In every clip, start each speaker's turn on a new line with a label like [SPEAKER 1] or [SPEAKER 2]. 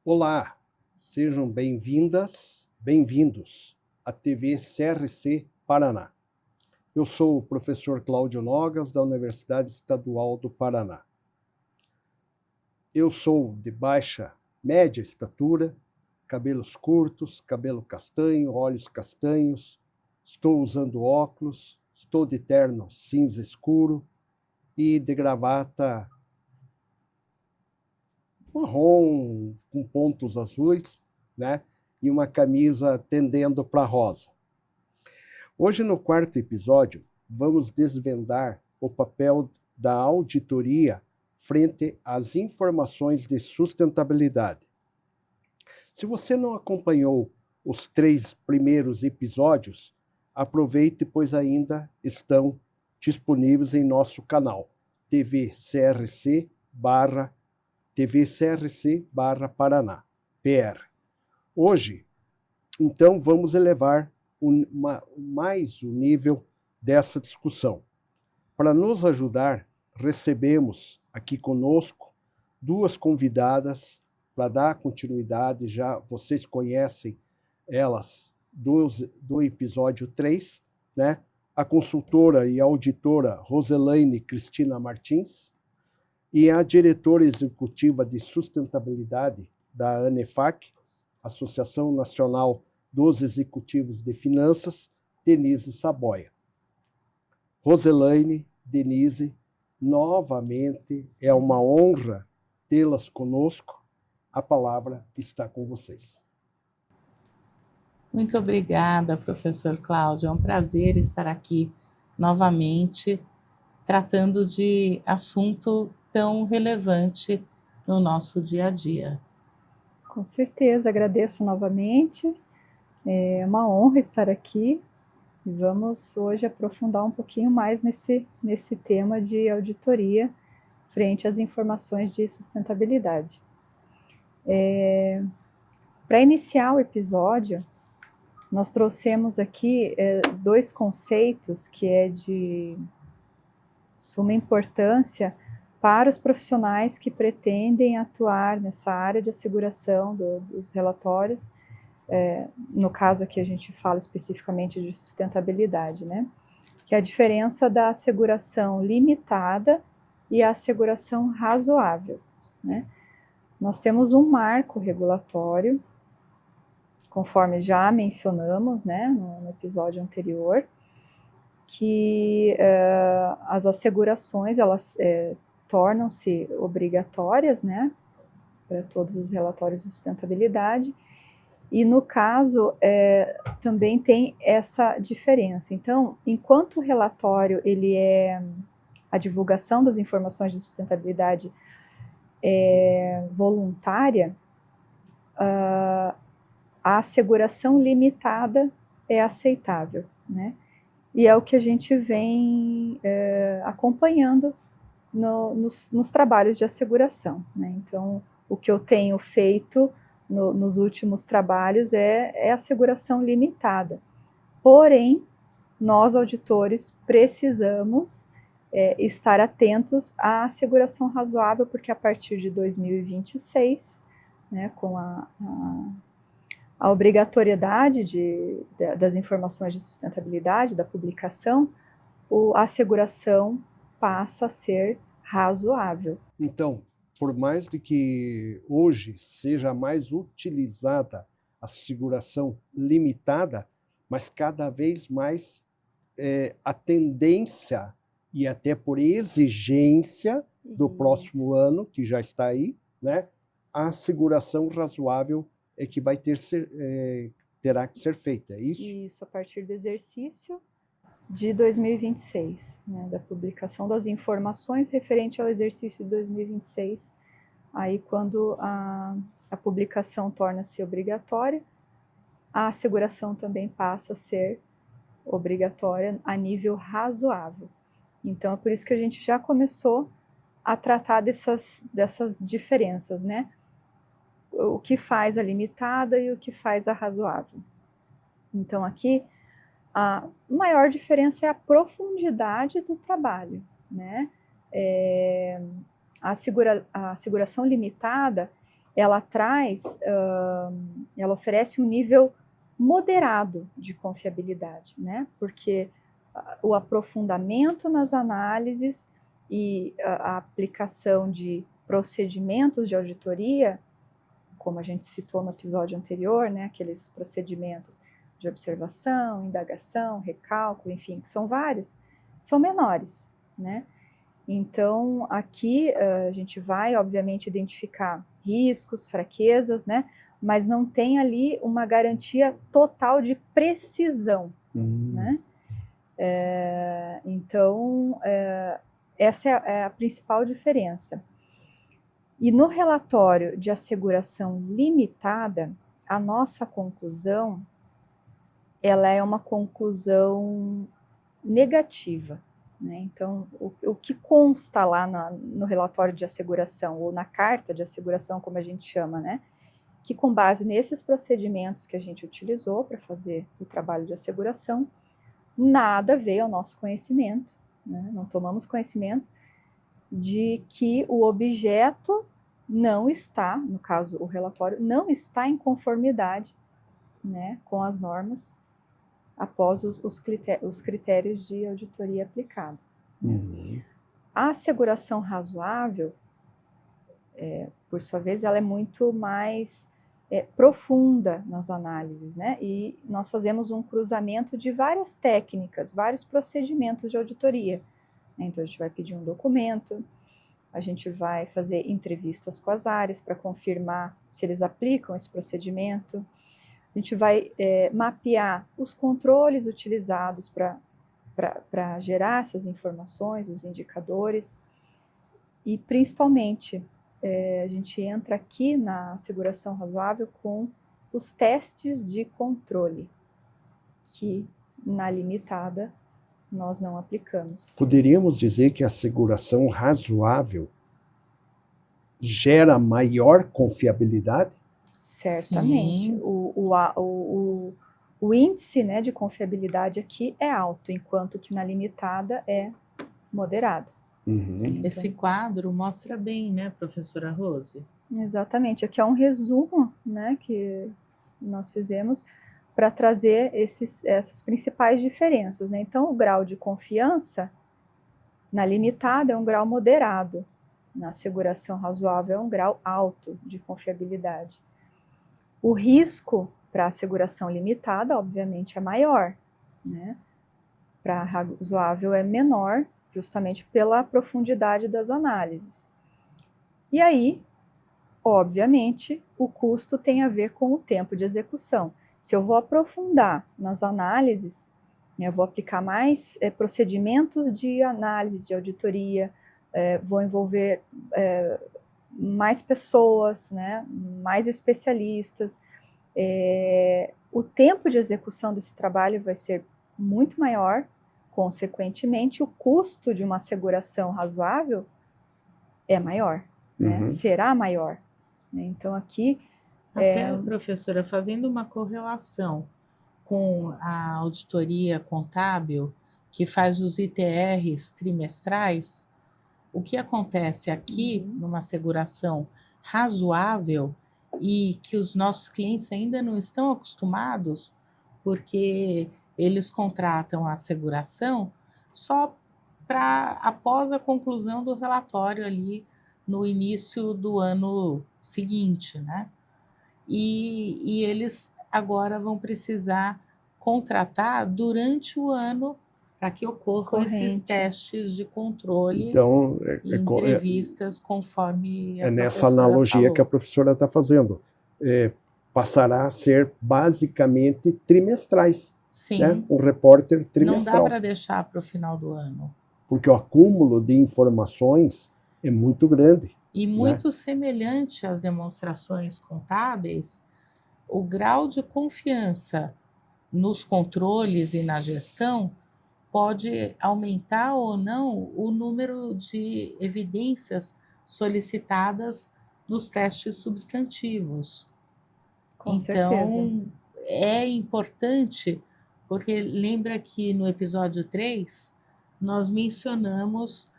[SPEAKER 1] Olá, sejam bem-vindas, bem-vindos à TV CRC Paraná. Eu sou o professor Cláudio Nogas, da Universidade Estadual do Paraná. Eu sou de baixa, média estatura, cabelos curtos, cabelo castanho, olhos castanhos, estou usando óculos, estou de terno cinza escuro e de gravata marrom com pontos azuis, né? E uma camisa tendendo para rosa. Hoje, no quarto episódio, vamos desvendar o papel da auditoria frente às informações de sustentabilidade. Se você não acompanhou os 3 primeiros episódios, aproveite, pois ainda estão disponíveis em nosso canal tvcrc/Paraná, PR. Hoje, então, vamos elevar mais o nível dessa discussão. Para nos ajudar, recebemos aqui conosco 2 convidadas para dar continuidade, já vocês conhecem elas do episódio 3, né? A consultora e auditora Roselaine Cristina Martins e a diretora executiva de sustentabilidade da ANEFAC, Associação Nacional dos Executivos de Finanças, Denise Saboia. Roselaine, Denise, novamente é uma honra tê-las conosco. A palavra está com vocês.
[SPEAKER 2] Muito obrigada, professor Cláudio. É um prazer estar aqui novamente, tratando de assunto tão relevante no nosso dia a dia.
[SPEAKER 3] Com certeza, agradeço novamente. É uma honra estar aqui e vamos hoje aprofundar um pouquinho mais nesse tema de auditoria frente às informações de sustentabilidade. Para iniciar o episódio, nós trouxemos aqui 2 conceitos que é de suma importância para os profissionais que pretendem atuar nessa área de asseguração dos relatórios. No caso aqui a gente fala especificamente de sustentabilidade, né? Que é a diferença da asseguração limitada e a asseguração razoável, né? Nós temos um marco regulatório, conforme já mencionamos, né, no episódio anterior, que as assegurações, elas tornam-se obrigatórias, né, para todos os relatórios de sustentabilidade, e no caso também tem essa diferença. Então, enquanto o relatório, a divulgação das informações de sustentabilidade é voluntária, a asseguração limitada é aceitável, né? E é o que a gente vem acompanhando nos trabalhos de asseguração, né? Então, o que eu tenho feito nos últimos trabalhos é asseguração limitada. Porém, nós, auditores, precisamos estar atentos à asseguração razoável, porque a partir de 2026, né, com a obrigatoriedade das informações de sustentabilidade, da publicação, a asseguração passa a ser razoável.
[SPEAKER 1] Então, por mais de que hoje seja mais utilizada a asseguração limitada, mas cada vez mais a tendência, e até por exigência do próximo ano, que já está aí, né, a asseguração razoável é que terá que ser feita, é isso?
[SPEAKER 3] Isso, a partir do exercício de 2026, né, da publicação das informações referente ao exercício de 2026, aí quando a publicação torna-se obrigatória, a asseguração também passa a ser obrigatória a nível razoável. Então, é por isso que a gente já começou a tratar dessas diferenças, né? O que faz a limitada e o que faz a razoável. Então, aqui, a maior diferença é a profundidade do trabalho, né? A asseguração limitada, ela ela oferece um nível moderado de confiabilidade, né? Porque o aprofundamento nas análises e a aplicação de procedimentos de auditoria, como a gente citou no episódio anterior, né? Aqueles procedimentos de observação, indagação, recálculo, enfim, que são vários, são menores, né? Então, aqui a gente vai, obviamente, identificar riscos, fraquezas, né? Mas não tem ali uma garantia total de precisão, né? Então, essa é a principal diferença. E no relatório de asseguração limitada, a nossa conclusão, ela é uma conclusão negativa, né? Então, o que consta lá no relatório de asseguração, ou na carta de asseguração, como a gente chama, né? Que com base nesses procedimentos que a gente utilizou para fazer o trabalho de asseguração, nada veio ao nosso conhecimento, né? Não tomamos conhecimento de que o objeto não está, no caso o relatório, não está em conformidade, né, com as normas após os critérios de auditoria aplicado.
[SPEAKER 1] Uhum.
[SPEAKER 3] A asseguração razoável, por sua vez, ela é muito mais profunda nas análises, né? E nós fazemos um cruzamento de várias técnicas, vários procedimentos de auditoria. Então, a gente vai pedir um documento, a gente vai fazer entrevistas com as áreas para confirmar se eles aplicam esse procedimento. A gente vai mapear os controles utilizados para gerar essas informações, os indicadores, e principalmente a gente entra aqui na asseguração razoável com os testes de controle, que na limitada nós não aplicamos.
[SPEAKER 1] Poderíamos dizer que a asseguração razoável gera maior confiabilidade?
[SPEAKER 3] Certamente.
[SPEAKER 2] Sim.
[SPEAKER 3] O índice, né, de confiabilidade aqui é alto, enquanto que na limitada é moderado.
[SPEAKER 1] Uhum.
[SPEAKER 2] Esse quadro mostra bem, né, professora Rose?
[SPEAKER 3] Exatamente. Aqui é um resumo, né, que nós fizemos para trazer essas principais diferenças, né? Então, o grau de confiança na limitada é um grau moderado, na asseguração razoável é um grau alto de confiabilidade. O risco para a asseguração limitada, obviamente, é maior, né? Para a razoável é menor, justamente pela profundidade das análises. E aí, obviamente, o custo tem a ver com o tempo de execução. Se eu vou aprofundar nas análises, eu vou aplicar mais procedimentos de análise, de auditoria, vou envolver mais pessoas, né, mais especialistas. O tempo de execução desse trabalho vai ser muito maior, consequentemente, o custo de uma asseguração razoável é maior, né?
[SPEAKER 1] Uhum.
[SPEAKER 3] Será maior. Então, aqui...
[SPEAKER 2] Até, professora, fazendo uma correlação com a auditoria contábil, que faz os ITRs trimestrais, o que acontece aqui, numa asseguração razoável, e que os nossos clientes ainda não estão acostumados, porque eles contratam a asseguração só para após a conclusão do relatório ali no início do ano seguinte, né? E eles agora vão precisar contratar durante o ano para que ocorram esses testes de controle
[SPEAKER 1] Então,
[SPEAKER 2] e entrevistas conforme a
[SPEAKER 1] nessa
[SPEAKER 2] professora
[SPEAKER 1] analogia
[SPEAKER 2] falou.
[SPEAKER 1] que a professora está fazendo. Passará a ser basicamente trimestrais.
[SPEAKER 2] Sim,
[SPEAKER 1] né? Um repórter
[SPEAKER 2] não dá
[SPEAKER 1] trimestral.
[SPEAKER 2] para deixar para o final do ano.
[SPEAKER 1] Porque o acúmulo de informações é muito grande.
[SPEAKER 2] E muito semelhante às demonstrações contábeis, o grau de confiança nos controles e na gestão pode aumentar ou não o número de evidências solicitadas nos testes substantivos.
[SPEAKER 3] Com certeza.
[SPEAKER 2] Então, é importante, porque lembra que no episódio 3, nós mencionamos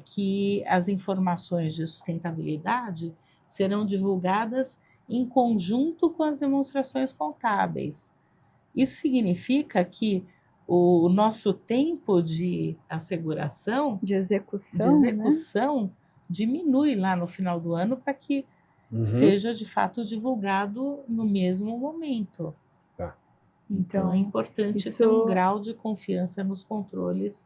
[SPEAKER 2] que as informações de sustentabilidade serão divulgadas em conjunto com as demonstrações contábeis. Isso significa que o nosso tempo de asseguração,
[SPEAKER 3] De execução, né?
[SPEAKER 2] diminui lá no final do ano para que seja de fato divulgado no mesmo momento.
[SPEAKER 1] Tá.
[SPEAKER 2] Então é importante ter um grau de confiança nos controles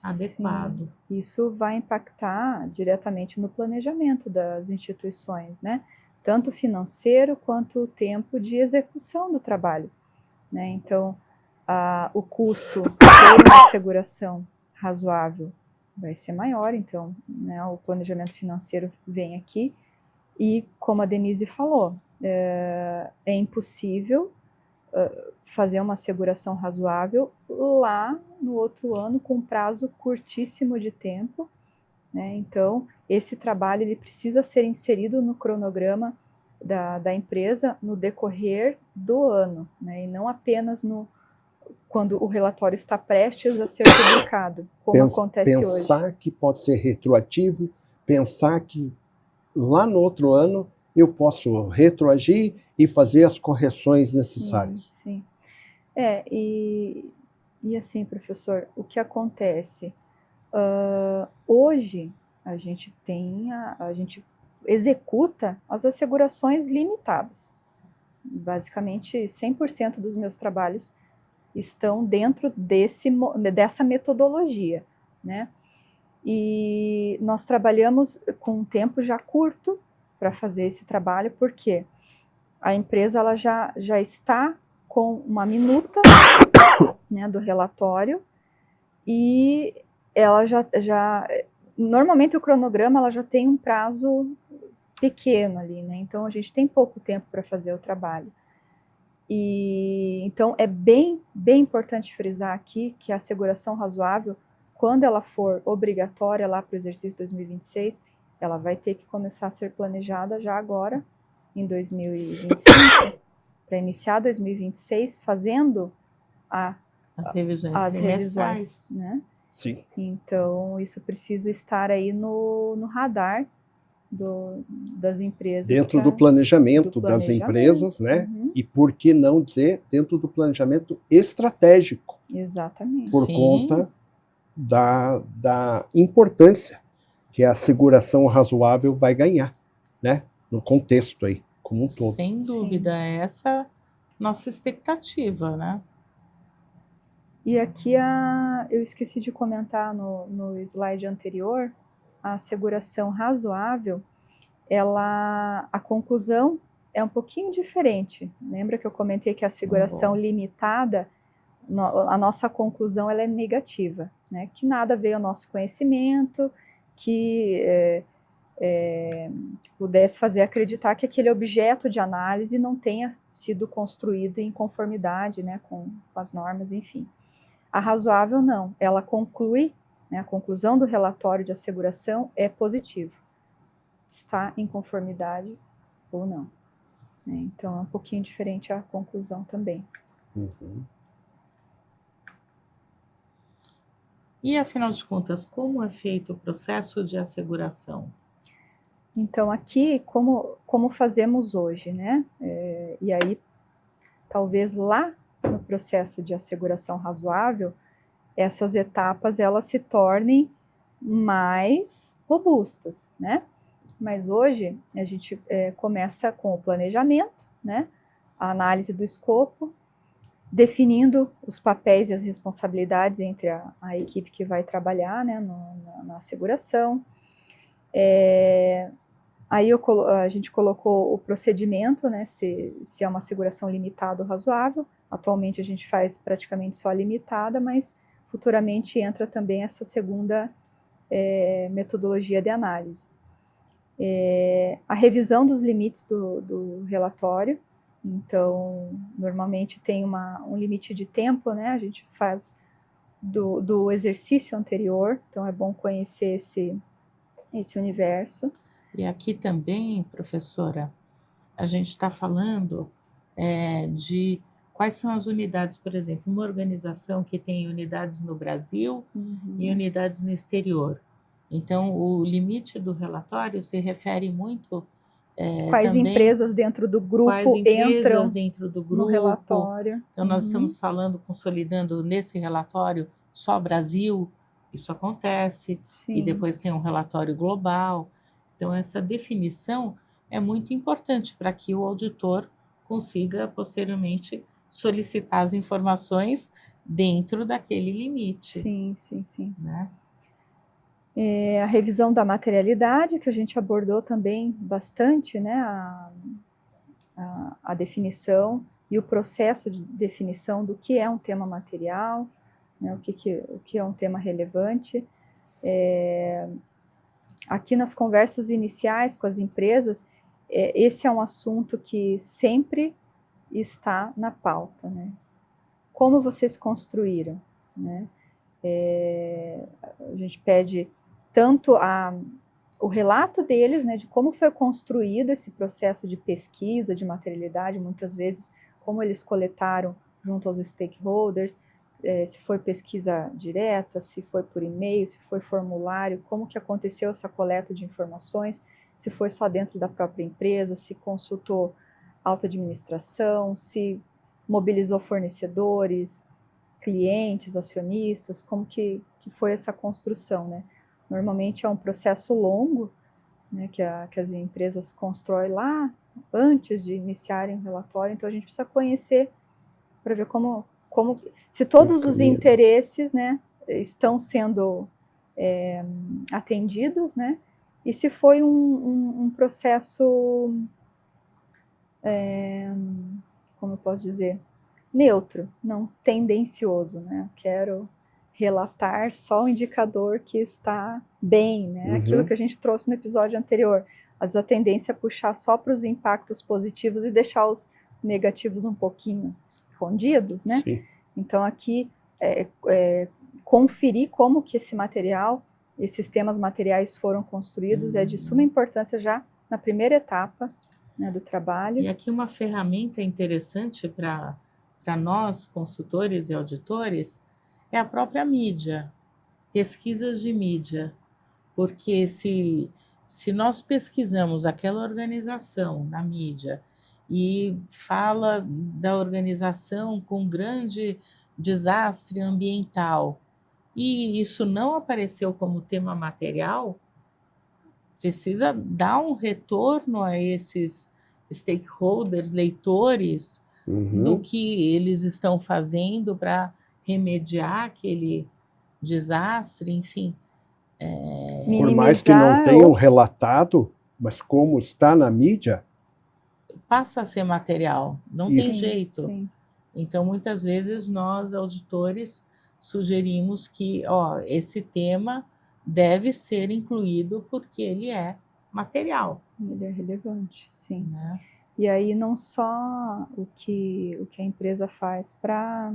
[SPEAKER 2] adequado.
[SPEAKER 3] Isso vai impactar diretamente no planejamento das instituições, né? Tanto financeiro quanto o tempo de execução do trabalho, né? Então, o custo por uma asseguração razoável vai ser maior, então, né, o planejamento financeiro vem aqui. E, como a Denise falou, é impossível fazer uma asseguração razoável lá no outro ano com um prazo curtíssimo de tempo, né? Então, esse trabalho ele precisa ser inserido no cronograma da empresa no decorrer do ano, né? E não apenas quando o relatório está prestes a ser publicado, como acontece hoje.
[SPEAKER 1] Pensar que pode ser retroativo, pensar que lá no outro ano eu posso retroagir e fazer as correções necessárias.
[SPEAKER 3] Sim. E assim, professor, o que acontece? Hoje a gente executa as assegurações limitadas. Basicamente, 100% dos meus trabalhos estão dentro dessa metodologia, né? E nós trabalhamos com um tempo já curto para fazer esse trabalho, porque a empresa ela já está com uma minuta, né, do relatório, e ela normalmente o cronograma ela já tem um prazo pequeno ali, né? Então a gente tem pouco tempo para fazer o trabalho. E então é bem importante frisar aqui que a asseguração razoável, quando ela for obrigatória lá para o exercício 2026, ela vai ter que começar a ser planejada já agora, em 2025, para iniciar 2026, fazendo
[SPEAKER 2] as revisões,
[SPEAKER 3] né?
[SPEAKER 1] Sim.
[SPEAKER 3] Então, isso precisa estar aí no radar das empresas.
[SPEAKER 1] Dentro do planejamento das empresas, né? E por que não dizer dentro do planejamento estratégico?
[SPEAKER 3] Exatamente.
[SPEAKER 1] Por conta da importância que a asseguração razoável vai ganhar, né? No contexto aí, como um todo.
[SPEAKER 2] Sem dúvida, essa nossa expectativa, né?
[SPEAKER 3] E aqui eu esqueci de comentar no slide anterior, a asseguração razoável, a conclusão é um pouquinho diferente. Lembra que eu comentei que a asseguração limitada, a nossa conclusão ela é negativa, né? Que nada veio ao nosso conhecimento, que pudesse fazer acreditar que aquele objeto de análise não tenha sido construído em conformidade, né, com as normas, enfim. A razoável não, ela conclui, né, a conclusão do relatório de asseguração é positivo, está em conformidade ou não, né? Então é um pouquinho diferente a conclusão também.
[SPEAKER 2] E afinal de contas, como é feito o processo de asseguração?
[SPEAKER 3] Então aqui, como fazemos hoje, né? E aí, talvez lá no processo de asseguração razoável, essas etapas elas se tornem mais robustas, né? Mas hoje a gente começa com o planejamento, né? A análise do escopo, definindo os papéis e as responsabilidades entre a equipe que vai trabalhar, né, na asseguração. Aí a gente colocou o procedimento, né, se é uma asseguração limitada ou razoável. Atualmente a gente faz praticamente só a limitada, mas futuramente entra também essa segunda metodologia de análise. A revisão dos limites do relatório. Então, normalmente tem um limite de tempo, né? A gente faz do exercício anterior, então é bom conhecer esse universo.
[SPEAKER 2] E aqui também, professora, a gente está falando de quais são as unidades, por exemplo, uma organização que tem unidades no Brasil e unidades no exterior. Então, o limite do relatório se refere muito
[SPEAKER 3] Quais
[SPEAKER 2] também,
[SPEAKER 3] empresas dentro do grupo
[SPEAKER 2] quais empresas
[SPEAKER 3] entram
[SPEAKER 2] dentro do
[SPEAKER 3] no
[SPEAKER 2] grupo.
[SPEAKER 3] relatório.
[SPEAKER 2] Então, nós estamos falando, consolidando nesse relatório só Brasil, isso acontece,
[SPEAKER 3] Sim.
[SPEAKER 2] e depois tem um relatório global. Então, essa definição é muito importante para que o auditor consiga, posteriormente, solicitar as informações dentro daquele limite.
[SPEAKER 3] Sim, sim, sim.
[SPEAKER 2] Né?
[SPEAKER 3] A revisão da materialidade, que a gente abordou também bastante, né, a definição e o processo de definição do que é um tema material, né, o que é um tema relevante. Aqui nas conversas iniciais com as empresas, esse é um assunto que sempre está na pauta, né? Como vocês construíram, né? A gente pede tanto o relato deles, né, de como foi construído esse processo de pesquisa de materialidade, muitas vezes como eles coletaram junto aos stakeholders, se foi pesquisa direta, se foi por e-mail, se foi formulário, como que aconteceu essa coleta de informações, se foi só dentro da própria empresa, se consultou alta administração, se mobilizou fornecedores, clientes, acionistas, como que foi essa construção, né? Normalmente é um processo longo, né, que as empresas constroem lá antes de iniciarem o relatório, então a gente precisa conhecer para ver como se todos os interesses, né, estão sendo atendidos, né, e se foi um processo, como eu posso dizer, neutro, não tendencioso, né? Quero relatar só o indicador que está bem, né? Aquilo que a gente trouxe no episódio anterior. Às vezes a tendência é puxar só para os impactos positivos e deixar os negativos um pouquinho escondidos, né?
[SPEAKER 1] Sim.
[SPEAKER 3] Então aqui conferir como que esse material, esses temas materiais foram construídos é de suma importância já na primeira etapa, né, do trabalho.
[SPEAKER 2] E aqui uma ferramenta interessante para nós, consultores e auditores, é a própria mídia, pesquisas de mídia. Porque se nós pesquisamos aquela organização na mídia e fala da organização com grande desastre ambiental e isso não apareceu como tema material, precisa dar um retorno a esses stakeholders, leitores, do que eles estão fazendo para remediar aquele desastre, enfim.
[SPEAKER 1] Por mais que não tenham relatado, mas como está na mídia,
[SPEAKER 2] passa a ser material, não
[SPEAKER 1] Isso.
[SPEAKER 2] tem jeito.
[SPEAKER 3] Sim.
[SPEAKER 2] Então, muitas vezes, nós, auditores, sugerimos que esse tema deve ser incluído porque ele é material.
[SPEAKER 3] Ele é relevante, sim.
[SPEAKER 2] Né?
[SPEAKER 3] E aí não só o que a empresa faz para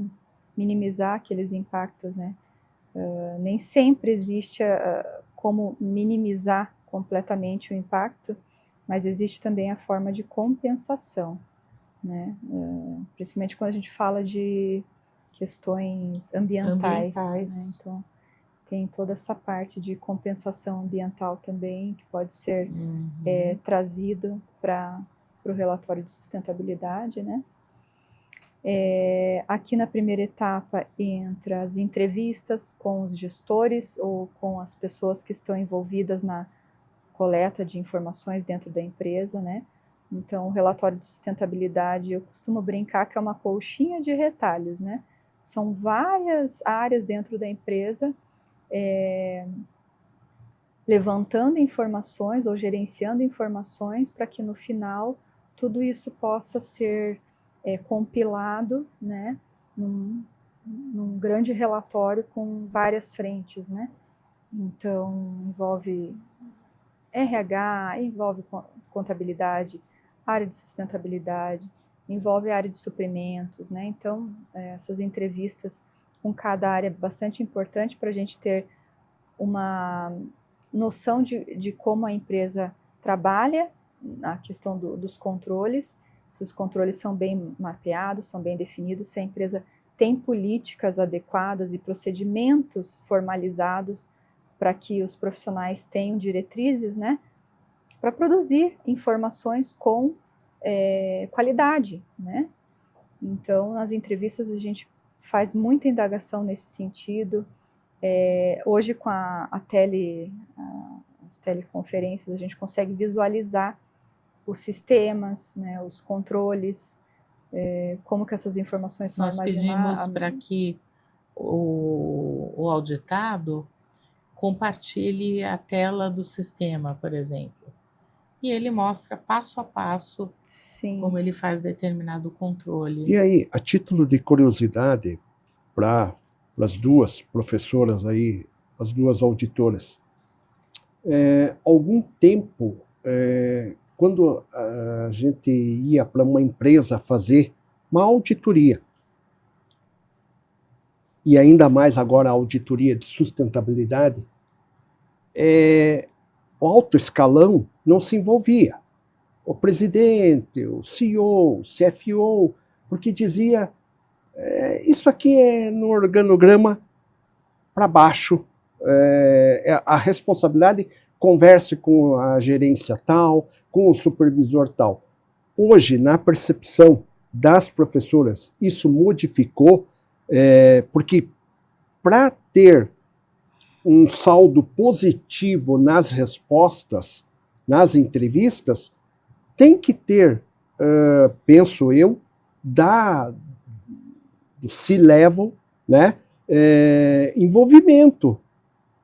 [SPEAKER 3] minimizar aqueles impactos, né? Nem sempre existe como minimizar completamente o impacto, mas existe também a forma de compensação, né? Principalmente quando a gente fala de questões ambientais. Né? Então, tem toda essa parte de compensação ambiental também, que pode ser trazido para o relatório de sustentabilidade, né? Aqui na primeira etapa entra as entrevistas com os gestores ou com as pessoas que estão envolvidas na coleta de informações dentro da empresa, né? Então, o relatório de sustentabilidade, eu costumo brincar que é uma colchinha de retalhos, né? São várias áreas dentro da empresa levantando informações ou gerenciando informações para que no final tudo isso possa ser compilado, né, num grande relatório com várias frentes, né? Então, envolve RH, envolve contabilidade, área de sustentabilidade, envolve a área de suprimentos, né? Então, essas entrevistas com cada área é bastante importante para a gente ter uma noção de como a empresa trabalha na questão dos controles, se os controles são bem mapeados, são bem definidos, se a empresa tem políticas adequadas e procedimentos formalizados para que os profissionais tenham diretrizes, né, para produzir informações com qualidade, né? Então, nas entrevistas a gente faz muita indagação nesse sentido. Hoje, com as teleconferências, a gente consegue visualizar os sistemas, né, os controles, como que essas informações são
[SPEAKER 2] armazenadas. Nós pedimos para que o auditado compartilhe a tela do sistema, por exemplo. E ele mostra passo a passo como ele faz determinado controle.
[SPEAKER 1] E aí, a título de curiosidade, para as duas professoras aí, as duas auditoras, algum tempo, quando a gente ia para uma empresa fazer uma auditoria, e ainda mais agora a auditoria de sustentabilidade, o alto escalão não se envolvia. O presidente, o CEO, o CFO, porque dizia, isso aqui é no organograma para baixo, a responsabilidade converse com a gerência tal, com o supervisor tal. Hoje, na percepção das professoras, isso modificou, porque para ter um saldo positivo nas respostas, nas entrevistas, tem que ter, penso eu, do C-level, né, envolvimento,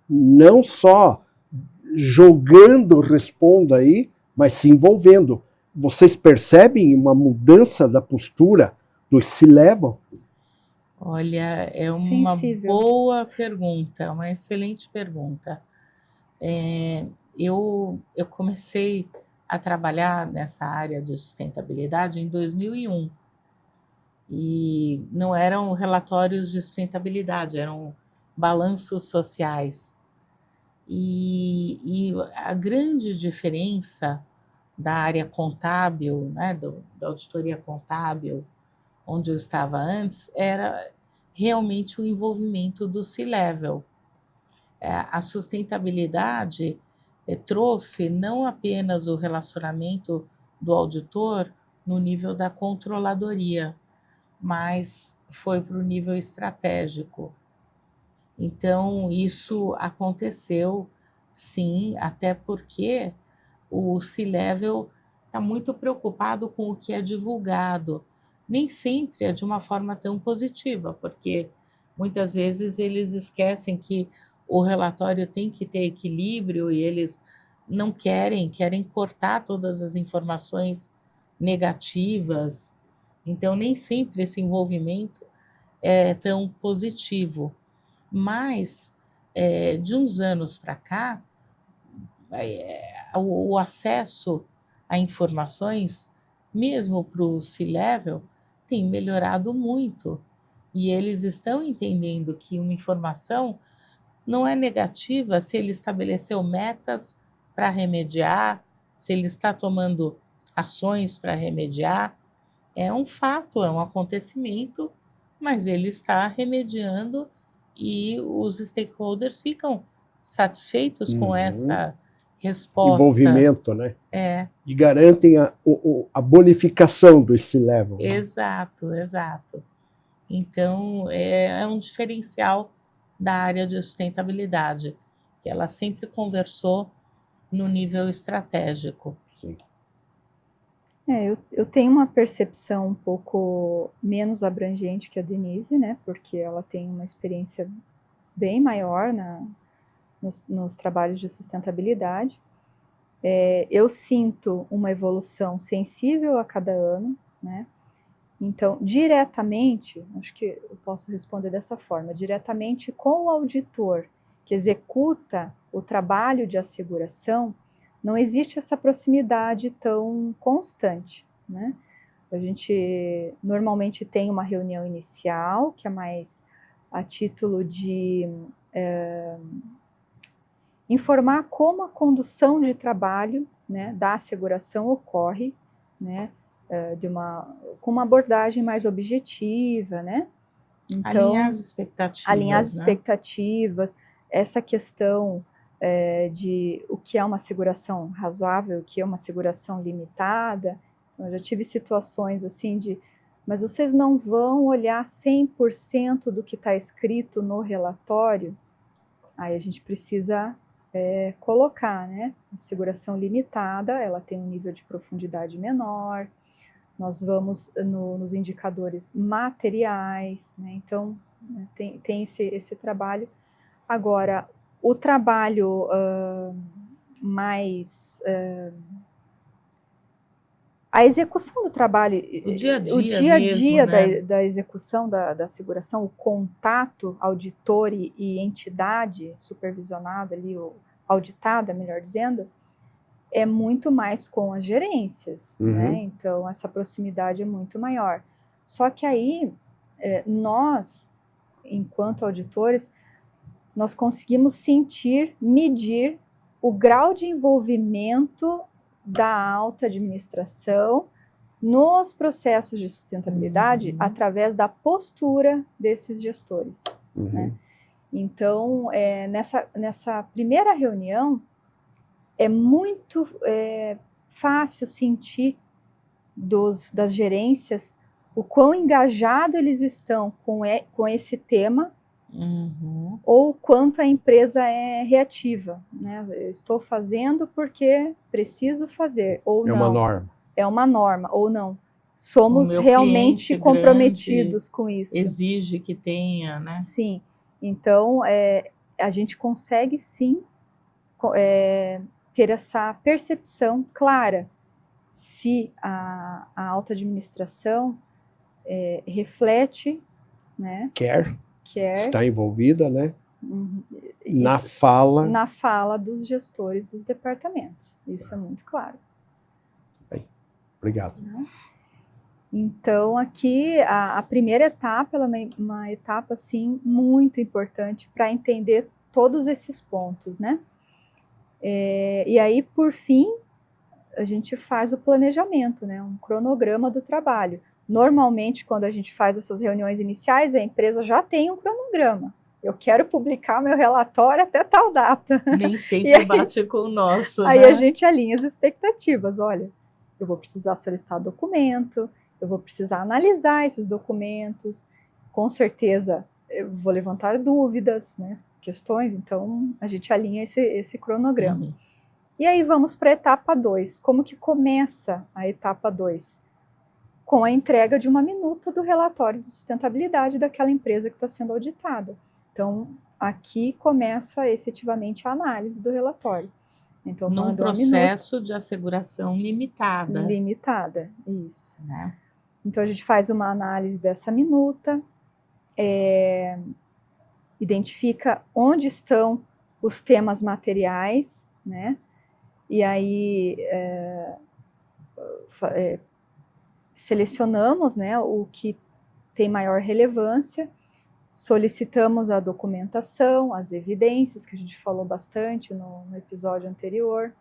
[SPEAKER 1] não só jogando responda aí, mas se envolvendo. Vocês percebem uma mudança da postura do C-level?
[SPEAKER 2] Olha, é uma boa pergunta, uma excelente pergunta. Eu comecei a trabalhar nessa área de sustentabilidade em 2001. E não eram relatórios de sustentabilidade, eram balanços sociais. E a grande diferença da área contábil, né, da auditoria contábil, onde eu estava antes, era realmente o envolvimento do C-level. A sustentabilidade trouxe não apenas o relacionamento do auditor no nível da controladoria, mas foi para o nível estratégico. Então, isso aconteceu, sim, até porque o C-level está muito preocupado com o que é divulgado. Nem sempre é de uma forma tão positiva, porque muitas vezes eles esquecem que o relatório tem que ter equilíbrio e eles não querem cortar todas as informações negativas. Então, nem sempre esse envolvimento é tão positivo. Mas, de uns anos para cá, o acesso a informações, mesmo para o C-level, tem melhorado muito. E eles estão entendendo que uma informação não é negativa se ele estabeleceu metas para remediar, se ele está tomando ações para remediar. É um fato, é um acontecimento, mas ele está remediando e os stakeholders ficam satisfeitos com essa resposta.
[SPEAKER 1] Envolvimento, né? E garantem a bonificação do C-level.
[SPEAKER 2] Exato, exato. Então, é um diferencial da área de sustentabilidade, que ela sempre conversou no nível estratégico.
[SPEAKER 1] Sim.
[SPEAKER 3] Eu tenho uma percepção um pouco menos abrangente que a Denise, né? Porque ela tem uma experiência bem maior nos trabalhos de sustentabilidade. Eu sinto uma evolução sensível a cada ano, né? Então, diretamente, acho que eu posso responder dessa forma, diretamente com o auditor que executa o trabalho de asseguração, não existe essa proximidade tão constante, né? A gente normalmente tem uma reunião inicial, que é mais a título de informar como a condução de trabalho, né, da asseguração ocorre, né, com uma abordagem mais objetiva, né?
[SPEAKER 2] Então, alinhar as expectativas.
[SPEAKER 3] Alinhar as expectativas, essa questão de o que é uma asseguração razoável, o que é uma asseguração limitada. Então, eu já tive situações assim mas vocês não vão olhar 100% do que está escrito no relatório? Aí a gente precisa colocar, né? A asseguração limitada, ela tem um nível de profundidade menor, nós vamos nos indicadores materiais, né? Então, tem esse trabalho. Agora, o trabalho a execução do trabalho,
[SPEAKER 2] o dia a dia
[SPEAKER 3] né? da execução da asseguração, o contato auditor e entidade supervisionada ali, ou auditada, melhor dizendo, é muito mais com as gerências, né? Então, essa proximidade é muito maior. Só que aí, nós, enquanto auditores, nós conseguimos medir o grau de envolvimento da alta administração nos processos de sustentabilidade através da postura desses gestores, né? Então, nessa primeira reunião, é muito fácil sentir das gerências o quão engajado eles estão com esse tema, ou quanto a empresa é reativa, né? Eu estou fazendo porque preciso fazer, ou não.
[SPEAKER 1] É uma norma.
[SPEAKER 3] É uma norma, ou não. Somos realmente comprometidos com isso.
[SPEAKER 2] Exige que tenha, né?
[SPEAKER 3] Sim. Então, a gente consegue, sim, ter essa percepção clara se a alta administração reflete, né?
[SPEAKER 1] Quer. Está envolvida, né? Na
[SPEAKER 3] fala dos gestores dos departamentos. Isso é muito claro.
[SPEAKER 1] Bem, obrigado.
[SPEAKER 3] Então, aqui, a primeira etapa, ela é uma etapa, assim, muito importante para entender todos esses pontos, né? E aí, por fim, a gente faz o planejamento, né? Um cronograma do trabalho. Normalmente, quando a gente faz essas reuniões iniciais, a empresa já tem um cronograma. Eu quero publicar meu relatório até tal data.
[SPEAKER 2] Nem sempre bate com o nosso,
[SPEAKER 3] Aí
[SPEAKER 2] né?
[SPEAKER 3] a gente alinha as expectativas. Olha, eu vou precisar solicitar documento, eu vou precisar analisar esses documentos, com certeza eu vou levantar dúvidas, né, questões, então a gente alinha esse cronograma. E aí vamos para a etapa 2. Como que começa a etapa 2? Com a entrega de uma minuta do relatório de sustentabilidade daquela empresa que está sendo auditada. Então, aqui começa efetivamente a análise do relatório. Então,
[SPEAKER 2] num processo de asseguração limitada.
[SPEAKER 3] Limitada, isso.
[SPEAKER 2] Né?
[SPEAKER 3] Então, a gente faz uma análise dessa minuta, identifica onde estão os temas materiais, né? E aí selecionamos, né, o que tem maior relevância, solicitamos a documentação, as evidências, que a gente falou bastante no episódio anterior.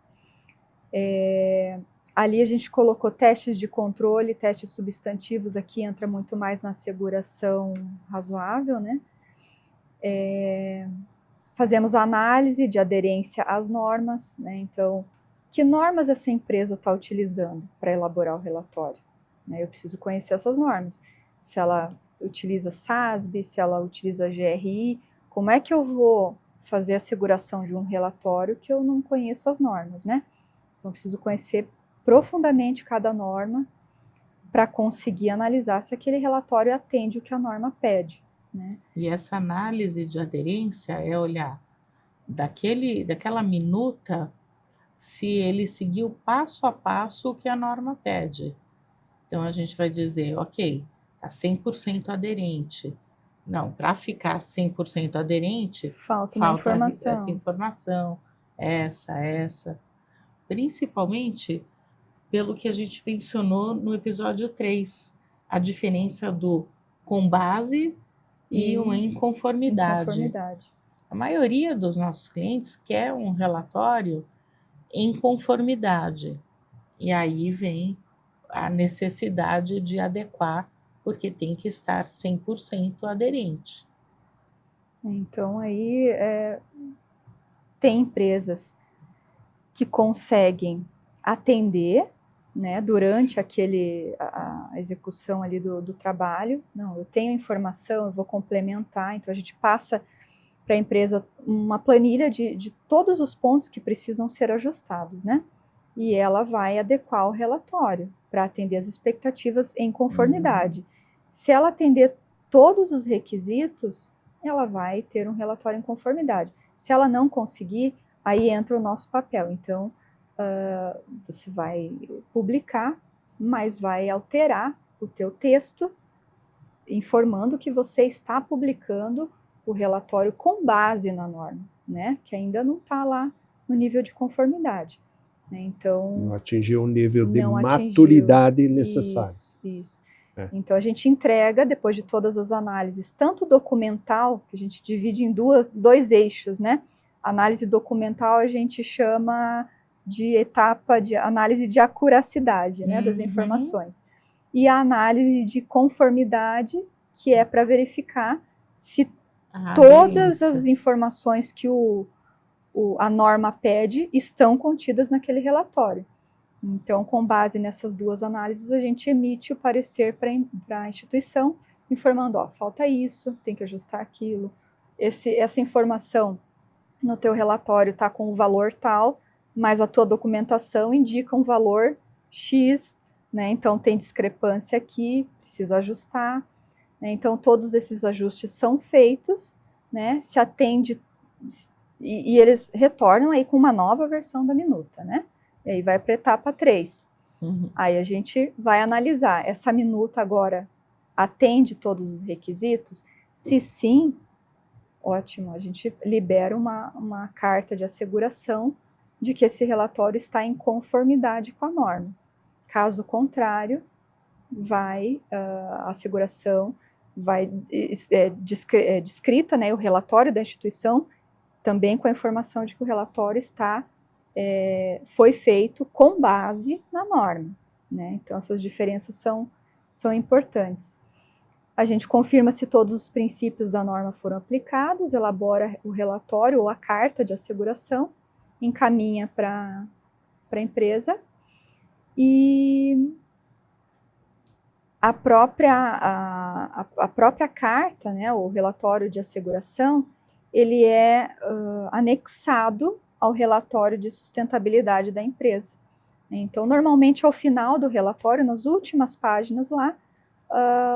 [SPEAKER 3] Ali a gente colocou testes de controle, testes substantivos, aqui entra muito mais na asseguração razoável, né? Fazemos a análise de aderência às normas, né? Então, que normas essa empresa está utilizando para elaborar o relatório? Né? Eu preciso conhecer essas normas. Se ela utiliza SASB, se ela utiliza GRI, como é que eu vou fazer a asseguração de um relatório que eu não conheço as normas, né? Então, eu preciso conhecer profundamente cada norma para conseguir analisar se aquele relatório atende o que a norma pede, né?
[SPEAKER 2] E essa análise de aderência é olhar daquela minuta se ele seguiu passo a passo o que a norma pede. Então, a gente vai dizer, ok, está 100% aderente. Não, para ficar 100% aderente,
[SPEAKER 3] falta informação.
[SPEAKER 2] Essa informação, essa. Principalmente pelo que a gente mencionou no episódio 3, a diferença do com base e o em conformidade. A maioria dos nossos clientes quer um relatório em conformidade. E aí vem a necessidade de adequar, porque tem que estar 100% aderente.
[SPEAKER 3] Então, aí tem empresas que conseguem atender, né, durante a execução ali do trabalho. Não, eu tenho informação, eu vou complementar, então a gente passa para a empresa uma planilha de todos os pontos que precisam ser ajustados, né? E ela vai adequar o relatório para atender as expectativas em conformidade. Se ela atender todos os requisitos, ela vai ter um relatório em conformidade. Se ela não conseguir, aí entra o nosso papel. Então, você vai publicar, mas vai alterar o teu texto, informando que você está publicando o relatório com base na norma, né? Que ainda não está lá no nível de conformidade. Né? Então,
[SPEAKER 1] não atingiu o nível de
[SPEAKER 3] não
[SPEAKER 1] maturidade necessário.
[SPEAKER 3] Isso. Então, a gente entrega, depois de todas as análises, tanto documental, que a gente divide em dois eixos, né? Análise documental a gente chama de etapa de análise de acuracidade, né, das informações. E a análise de conformidade, que é para verificar se todas as informações que a norma pede estão contidas naquele relatório. Então, com base nessas duas análises, a gente emite o parecer para a instituição, informando, ó, falta isso, tem que ajustar aquilo. Essa informação no teu relatório está com o valor tal, mas a tua documentação indica um valor X, né? Então tem discrepância aqui, precisa ajustar. Né? Então todos esses ajustes são feitos, né? Se atende e eles retornam aí com uma nova versão da minuta, né? E aí vai para a etapa 3. Aí a gente vai analisar, essa minuta agora atende todos os requisitos? Se sim, ótimo, a gente libera uma carta de asseguração de que esse relatório está em conformidade com a norma. Caso contrário, a asseguração vai descrita, né, o relatório da instituição, também com a informação de que o relatório foi feito com base na norma. Né? Então, essas diferenças são importantes. A gente confirma se todos os princípios da norma foram aplicados, elabora o relatório ou a carta de asseguração, encaminha para a empresa e a própria carta, né, o relatório de asseguração, ele é anexado ao relatório de sustentabilidade da empresa. Então, normalmente, ao final do relatório, nas últimas páginas lá,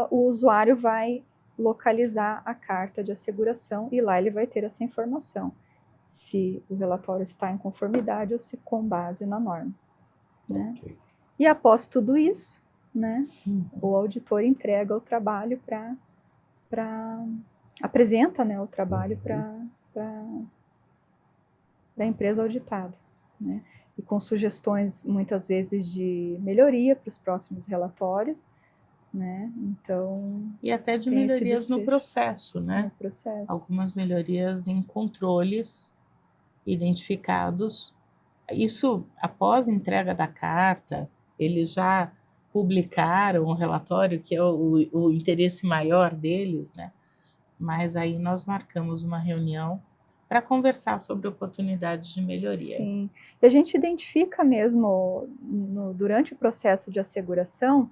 [SPEAKER 3] o usuário vai localizar a carta de asseguração e lá ele vai ter essa informação, se o relatório está em conformidade ou se com base na norma. Né? Okay. E após tudo isso, né, o auditor entrega o trabalho apresenta, né, o trabalho para a empresa auditada. Né? E com sugestões, muitas vezes, de melhoria para os próximos relatórios. Né? Então,
[SPEAKER 2] e até de melhorias no processo, né?
[SPEAKER 3] No processo.
[SPEAKER 2] Algumas melhorias em controles identificados. Isso, após a entrega da carta, eles já publicaram o relatório, que é o interesse maior deles, né? Mas aí nós marcamos uma reunião para conversar sobre oportunidades de melhoria.
[SPEAKER 3] Sim, e a gente identifica mesmo durante o processo de asseguração,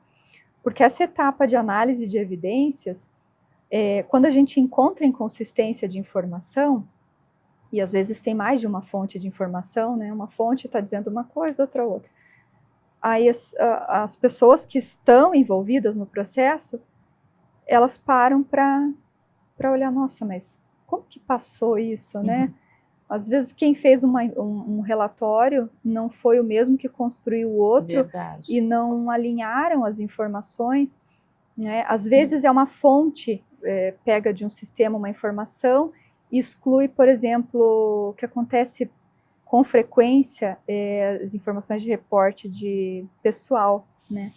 [SPEAKER 3] porque essa etapa de análise de evidências, quando a gente encontra inconsistência de informação, e às vezes tem mais de uma fonte de informação, né? Uma fonte está dizendo uma coisa, outra. Aí as pessoas que estão envolvidas no processo, elas param para olhar, nossa, mas como que passou isso, né? Às vezes quem fez um relatório não foi o mesmo que construiu o outro.
[SPEAKER 2] Verdade.
[SPEAKER 3] E não alinharam as informações. Né? Às vezes é uma fonte, pega de um sistema uma informação e exclui, por exemplo, o que acontece com frequência, as informações de reporte de pessoal. Né?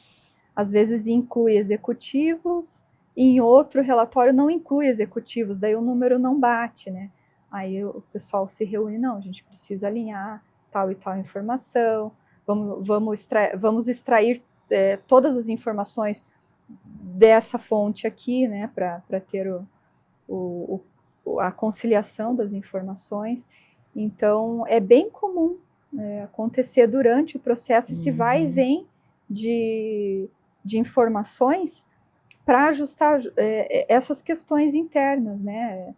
[SPEAKER 3] Às vezes inclui executivos, e em outro relatório não inclui executivos, daí o número não bate, né? Aí o pessoal se reúne, não, a gente precisa alinhar tal e tal informação, vamos extrair todas as informações dessa fonte aqui, né, para ter a conciliação das informações. Então, é bem comum acontecer durante o processo esse vai e vem de informações para ajustar essas questões internas, né?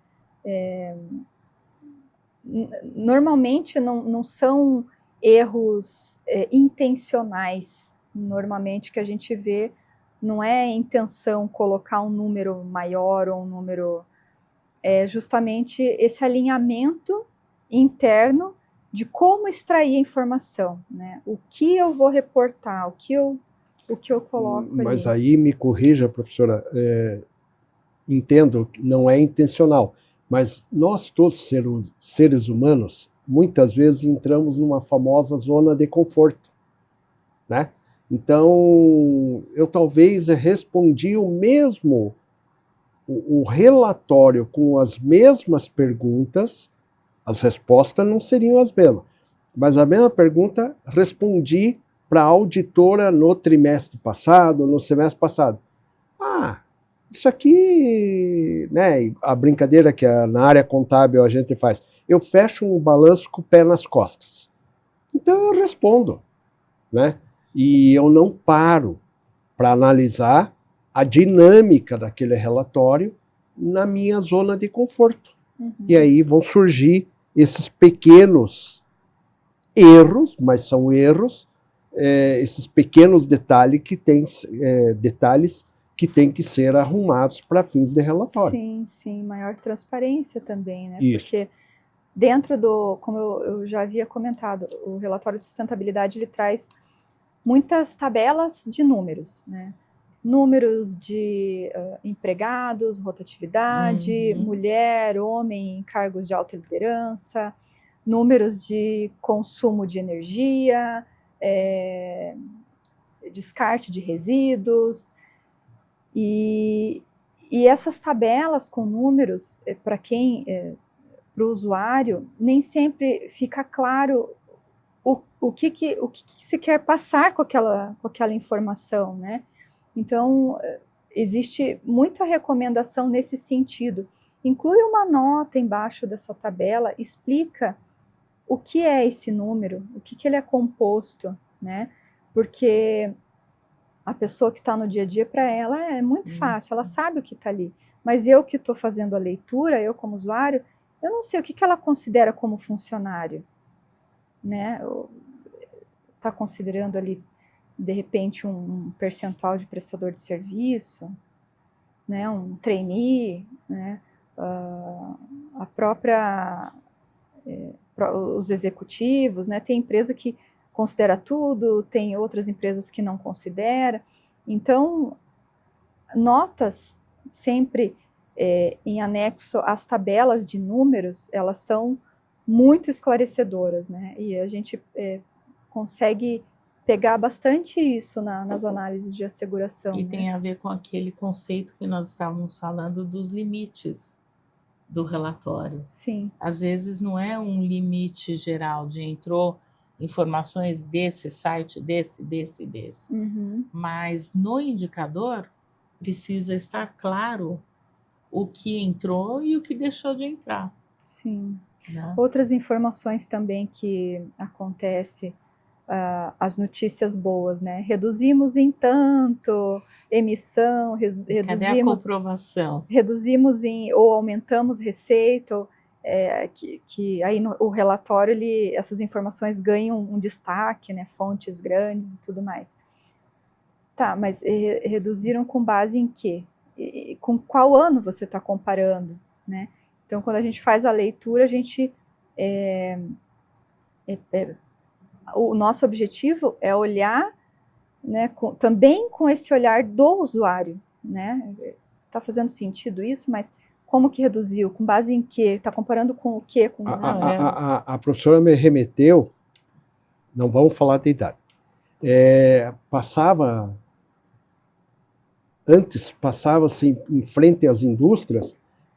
[SPEAKER 3] Normalmente não são erros intencionais. Normalmente que a gente vê não é intenção colocar um número maior ou um número... É justamente esse alinhamento interno de como extrair a informação, né? O que eu vou reportar, o que eu coloco ali.
[SPEAKER 1] Mas aí me corrija, professora, entendo que não é intencional, mas nós todos seres humanos, muitas vezes entramos numa famosa zona de conforto, né? Então, eu talvez respondi o mesmo, o relatório com as mesmas perguntas, as respostas não seriam as mesmas, mas a mesma pergunta respondi para a auditora no trimestre passado, no semestre passado. Isso aqui, né, a brincadeira que na área contábil a gente faz, eu fecho um balanço com o pé nas costas. Então eu respondo, né? E eu não paro para analisar a dinâmica daquele relatório na minha zona de conforto. E aí vão surgir esses pequenos erros, mas são erros, esses pequenos detalhes que têm que ser arrumados para fins de relatório.
[SPEAKER 3] Sim, maior transparência também, né?
[SPEAKER 1] Isso.
[SPEAKER 3] Porque dentro do, como eu já havia comentado, o relatório de sustentabilidade ele traz muitas tabelas de números, né? Números de empregados, rotatividade, mulher, homem em cargos de alta liderança, números de consumo de energia, descarte de resíduos, e essas tabelas com números, para o usuário, nem sempre fica claro o que se quer passar com aquela informação, né? Então, existe muita recomendação nesse sentido. Inclui uma nota embaixo dessa tabela, explica o que é esse número, o que ele é composto, né? Porque a pessoa que está no dia a dia, para ela é muito fácil, ela sabe o que está ali. Mas eu que estou fazendo a leitura, eu como usuário, eu não sei o que ela considera como funcionário, né? Está considerando ali, de repente, um percentual de prestador de serviço, né? Um trainee, né? A própria... os executivos, né? Tem empresa que considera tudo, tem outras empresas que não considera. Então, notas sempre em anexo às tabelas de números, elas são muito esclarecedoras, né? E a gente consegue pegar bastante isso nas análises de asseguração.
[SPEAKER 2] E
[SPEAKER 3] né?
[SPEAKER 2] tem a ver com aquele conceito que nós estávamos falando dos limites do relatório.
[SPEAKER 3] Sim.
[SPEAKER 2] Às vezes não é um limite geral de entrou informações desse site, desse. Mas no indicador precisa estar claro o que entrou e o que deixou de entrar.
[SPEAKER 3] Sim.
[SPEAKER 2] Né?
[SPEAKER 3] Outras informações também que acontece, as notícias boas, né? Reduzimos em tanto emissão,
[SPEAKER 2] Cadê a comprovação?
[SPEAKER 3] Reduzimos ou aumentamos receita, que aí o relatório, essas informações ganham um destaque, né? Fontes grandes e tudo mais. Tá, mas reduziram com base em quê? Com qual ano você está comparando, né? Então, quando a gente faz a leitura, a gente... o nosso objetivo é olhar, né, também com esse olhar do usuário, né? Tá fazendo sentido isso, mas como que reduziu? Com base em quê? Está comparando com o quê?
[SPEAKER 1] A professora me remeteu, não vamos falar de idade, passava-se em frente às indústrias,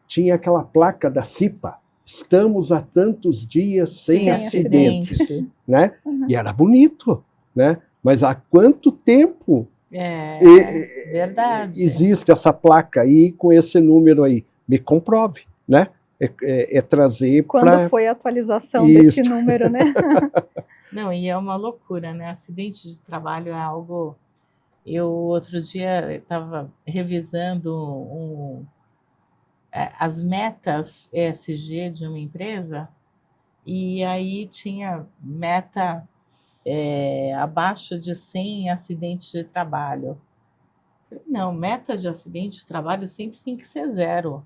[SPEAKER 1] tinha aquela placa da CIPA, estamos há tantos dias sem acidente, né? E era bonito, né? Mas há quanto tempo
[SPEAKER 2] verdade.
[SPEAKER 1] existe essa placa aí com esse número aí? Me comprove, né? é trazer
[SPEAKER 3] Quando
[SPEAKER 1] para...
[SPEAKER 3] foi a atualização
[SPEAKER 1] Isso.
[SPEAKER 3] desse número, né?
[SPEAKER 2] Não, e é uma loucura, né? Acidente de trabalho é algo. Eu, outro dia, estava revisando as metas ESG de uma empresa, e aí tinha meta abaixo de 100 acidentes de trabalho. Não, meta de acidente de trabalho sempre tem que ser 0.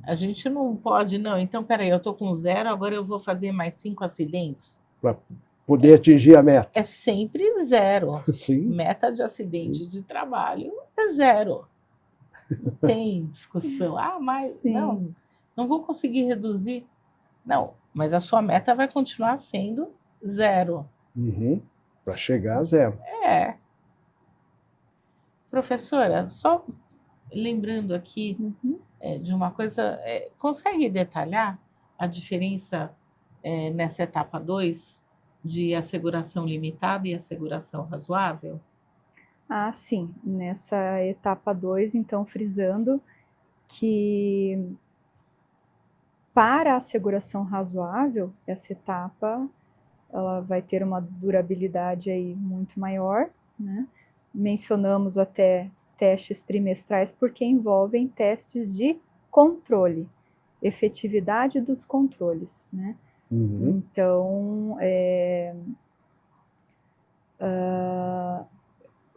[SPEAKER 2] A gente não pode, não. Então, peraí, eu estou com 0, agora eu vou fazer mais 5 acidentes?
[SPEAKER 1] Para poder atingir a meta.
[SPEAKER 2] É sempre 0.
[SPEAKER 1] Sim.
[SPEAKER 2] Meta de acidente de trabalho é 0. Não tem discussão. Ah, mas
[SPEAKER 3] Sim.
[SPEAKER 2] não vou conseguir reduzir. Não, mas a sua meta vai continuar sendo 0.
[SPEAKER 1] Para chegar a 0.
[SPEAKER 2] É. Professora, só lembrando aqui de uma coisa, consegue detalhar a diferença nessa etapa 2 de asseguração limitada e asseguração razoável?
[SPEAKER 3] Ah, sim. Nessa etapa 2, então, frisando que para a asseguração razoável, essa etapa ela vai ter uma durabilidade aí muito maior, né? Mencionamos até testes trimestrais porque envolvem testes de controle, efetividade dos controles, né? Então,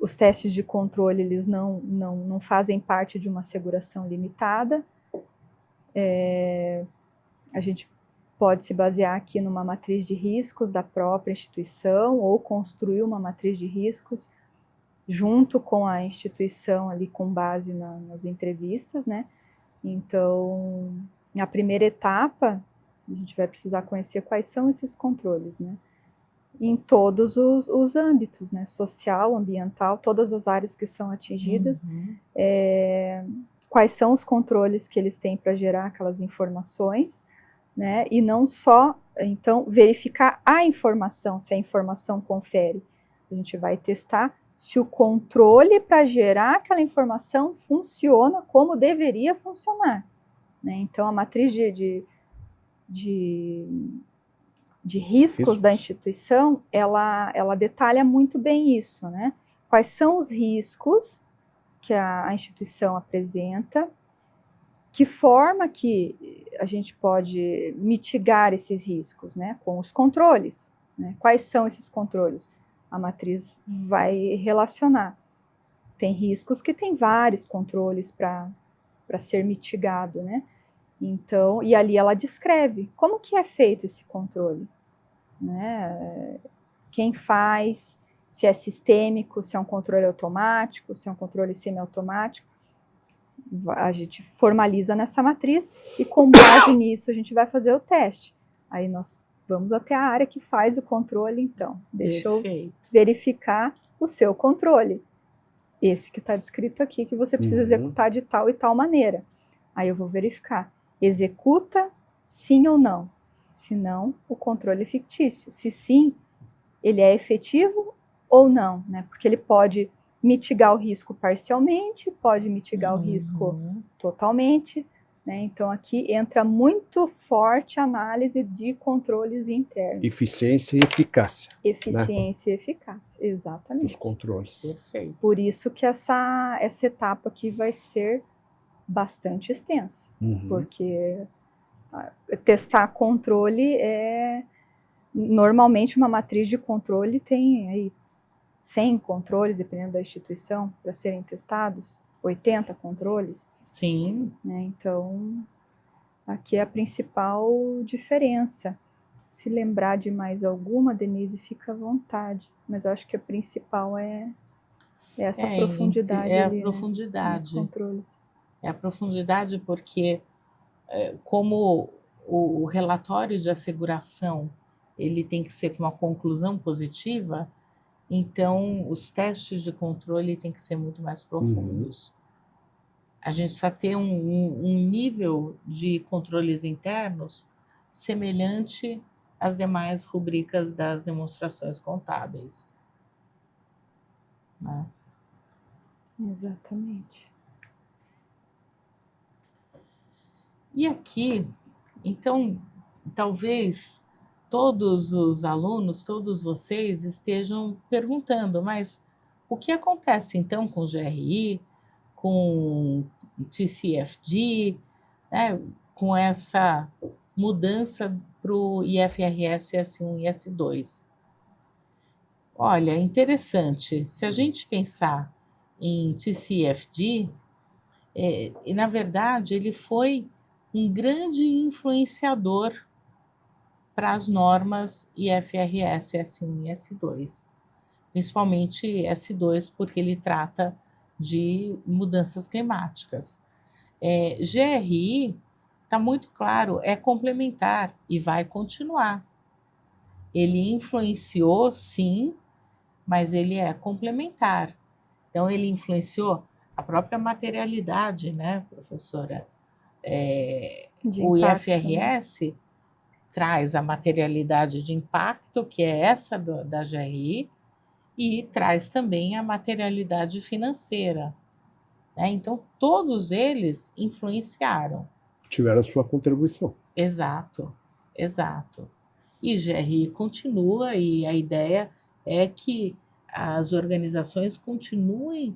[SPEAKER 3] os testes de controle eles não fazem parte de uma asseguração limitada. A gente pode se basear aqui numa matriz de riscos da própria instituição ou construir uma matriz de riscos junto com a instituição ali com base nas entrevistas, né? Então, na primeira etapa, a gente vai precisar conhecer quais são esses controles, né? Em todos os âmbitos, né? Social, ambiental, todas as áreas que são atingidas, quais são os controles que eles têm para gerar aquelas informações, né? E não só, então, verificar a informação, se a informação confere. A gente vai testar se o controle para gerar aquela informação funciona como deveria funcionar, né? Então, a matriz de riscos da instituição, ela detalha muito bem isso, né? Quais são os riscos que a instituição apresenta, que forma que a gente pode mitigar esses riscos, né? Com os controles, né? Quais são esses controles? A matriz vai relacionar. Tem riscos que tem vários controles para ser mitigado, né? Então, e ali ela descreve como que é feito esse controle, né? Quem faz, se é sistêmico, se é um controle automático, se é um controle semiautomático. A gente formaliza nessa matriz e com base nisso a gente vai fazer o teste. Aí nós vamos até a área que faz o controle, então. Deixa eu verificar o seu controle. Esse que está descrito aqui, que você precisa executar de tal e tal maneira. Aí eu vou verificar. Executa sim ou não. Se não, o controle é fictício. Se sim, ele é efetivo ou não, né? Porque ele pode mitigar o risco parcialmente, pode mitigar o risco totalmente, né? Então aqui entra muito forte a análise de controles internos.
[SPEAKER 1] Eficiência e eficácia.
[SPEAKER 3] Eficiência, né? E eficácia, exatamente.
[SPEAKER 1] Dos controles.
[SPEAKER 2] Perfeito.
[SPEAKER 3] Por isso que essa etapa aqui vai ser bastante extensa, porque testar controle normalmente uma matriz de controle tem aí 100 controles, dependendo da instituição, para serem testados, 80 controles.
[SPEAKER 2] Sim.
[SPEAKER 3] Né? Então, aqui é a principal diferença. Se lembrar de mais alguma, Denise, fica à vontade. Mas eu acho que a principal é essa profundidade ali,
[SPEAKER 2] a profundidade.
[SPEAKER 3] Né? Nos controles.
[SPEAKER 2] É a profundidade porque, como o relatório de asseguração ele tem que ser com uma conclusão positiva, então os testes de controle têm que ser muito mais profundos. A gente precisa ter um nível de controles internos semelhante às demais rubricas das demonstrações contábeis. Né?
[SPEAKER 3] Exatamente.
[SPEAKER 2] E aqui, então, talvez todos os alunos, todos vocês estejam perguntando, mas o que acontece então com o GRI, com o TCFD, né, com essa mudança para o IFRS S1 e S2? Olha, é interessante. Se a gente pensar em TCFD, e na verdade ele foi um grande influenciador para as normas IFRS S1 e S2, principalmente S2, porque ele trata de mudanças climáticas. GRI está muito claro, é complementar e vai continuar. Ele influenciou, sim, mas ele é complementar. Então, ele influenciou a própria materialidade, né, professora? O
[SPEAKER 3] impacto,
[SPEAKER 2] IFRS, né, traz a materialidade de impacto, que é essa da GRI, e traz também a materialidade financeira, né? Então, todos eles influenciaram.
[SPEAKER 1] Tiveram a sua contribuição.
[SPEAKER 2] Exato, exato. E GRI continua, e a ideia é que as organizações continuem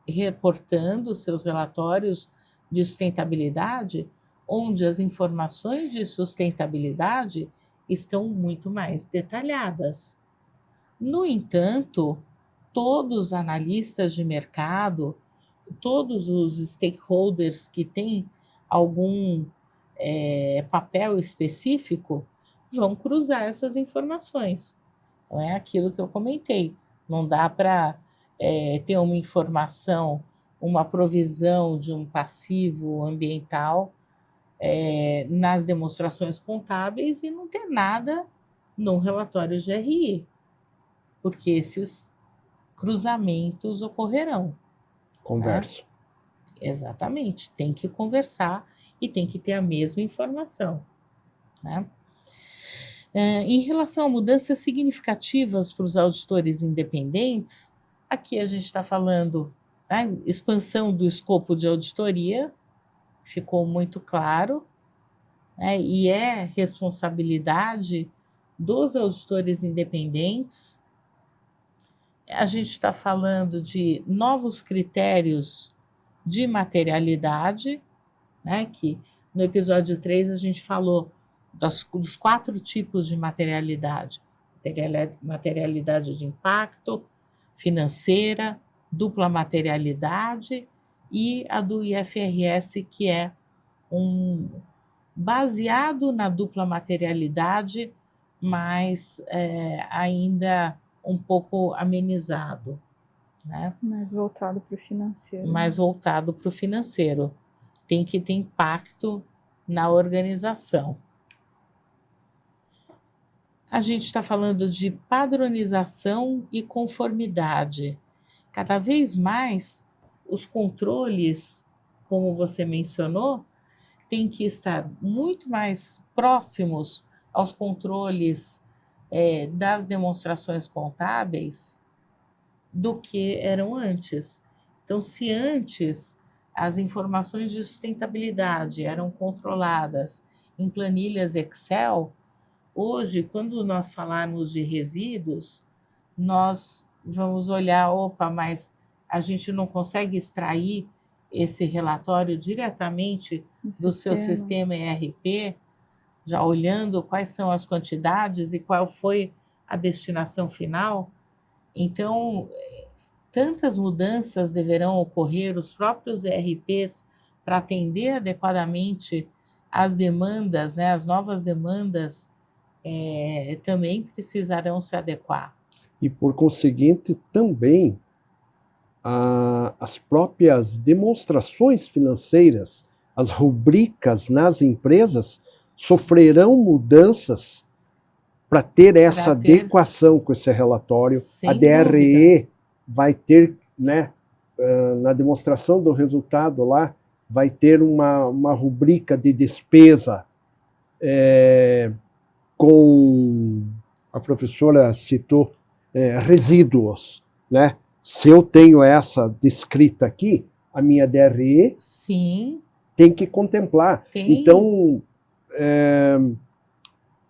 [SPEAKER 2] reportando seus relatórios de sustentabilidade, onde as informações de sustentabilidade estão muito mais detalhadas. No entanto, todos os analistas de mercado, todos os stakeholders que têm algum papel específico vão cruzar essas informações. Então, é aquilo que eu comentei. Não dá para ter uma informação, uma provisão de um passivo ambiental nas demonstrações contábeis e não ter nada no relatório GRI, porque esses cruzamentos ocorrerão.
[SPEAKER 1] Converso.
[SPEAKER 2] Né? Exatamente, tem que conversar e tem que ter a mesma informação. Né? Em relação a mudanças significativas para os auditores independentes, aqui a gente está falando, né, expansão do escopo de auditoria, ficou muito claro, né, e é responsabilidade dos auditores independentes. A gente está falando de novos critérios de materialidade, né, que no episódio 3 a gente falou dos 4 tipos de materialidade: materialidade de impacto, financeira, dupla materialidade e a do IFRS, que é baseado na dupla materialidade, mas ainda um pouco amenizado. Né?
[SPEAKER 3] Mais voltado para o financeiro.
[SPEAKER 2] Mais voltado para o financeiro. Tem que ter impacto na organização. A gente está falando de padronização e conformidade. Cada vez mais, os controles, como você mencionou, têm que estar muito mais próximos aos controles das demonstrações contábeis do que eram antes. Então, se antes as informações de sustentabilidade eram controladas em planilhas Excel, hoje, quando nós falarmos de resíduos, nós vamos olhar, opa, mas a gente não consegue extrair esse relatório diretamente do seu sistema ERP, já olhando quais são as quantidades e qual foi a destinação final. Então, tantas mudanças deverão ocorrer, os próprios ERPs, para atender adequadamente às demandas, né, as novas demandas, também precisarão se adequar.
[SPEAKER 1] E, por conseguinte, também as próprias demonstrações financeiras, as rubricas nas empresas, sofrerão mudanças para ter essa adequação com esse relatório.
[SPEAKER 2] Sem
[SPEAKER 1] a DRE
[SPEAKER 2] dúvida.
[SPEAKER 1] vai ter, né, na demonstração do resultado lá, vai ter uma rubrica de despesa com, a professora citou, resíduos, né? Se eu tenho essa descrita aqui, a minha DRE,
[SPEAKER 2] sim,
[SPEAKER 1] tem que contemplar.
[SPEAKER 2] Tem.
[SPEAKER 1] Então,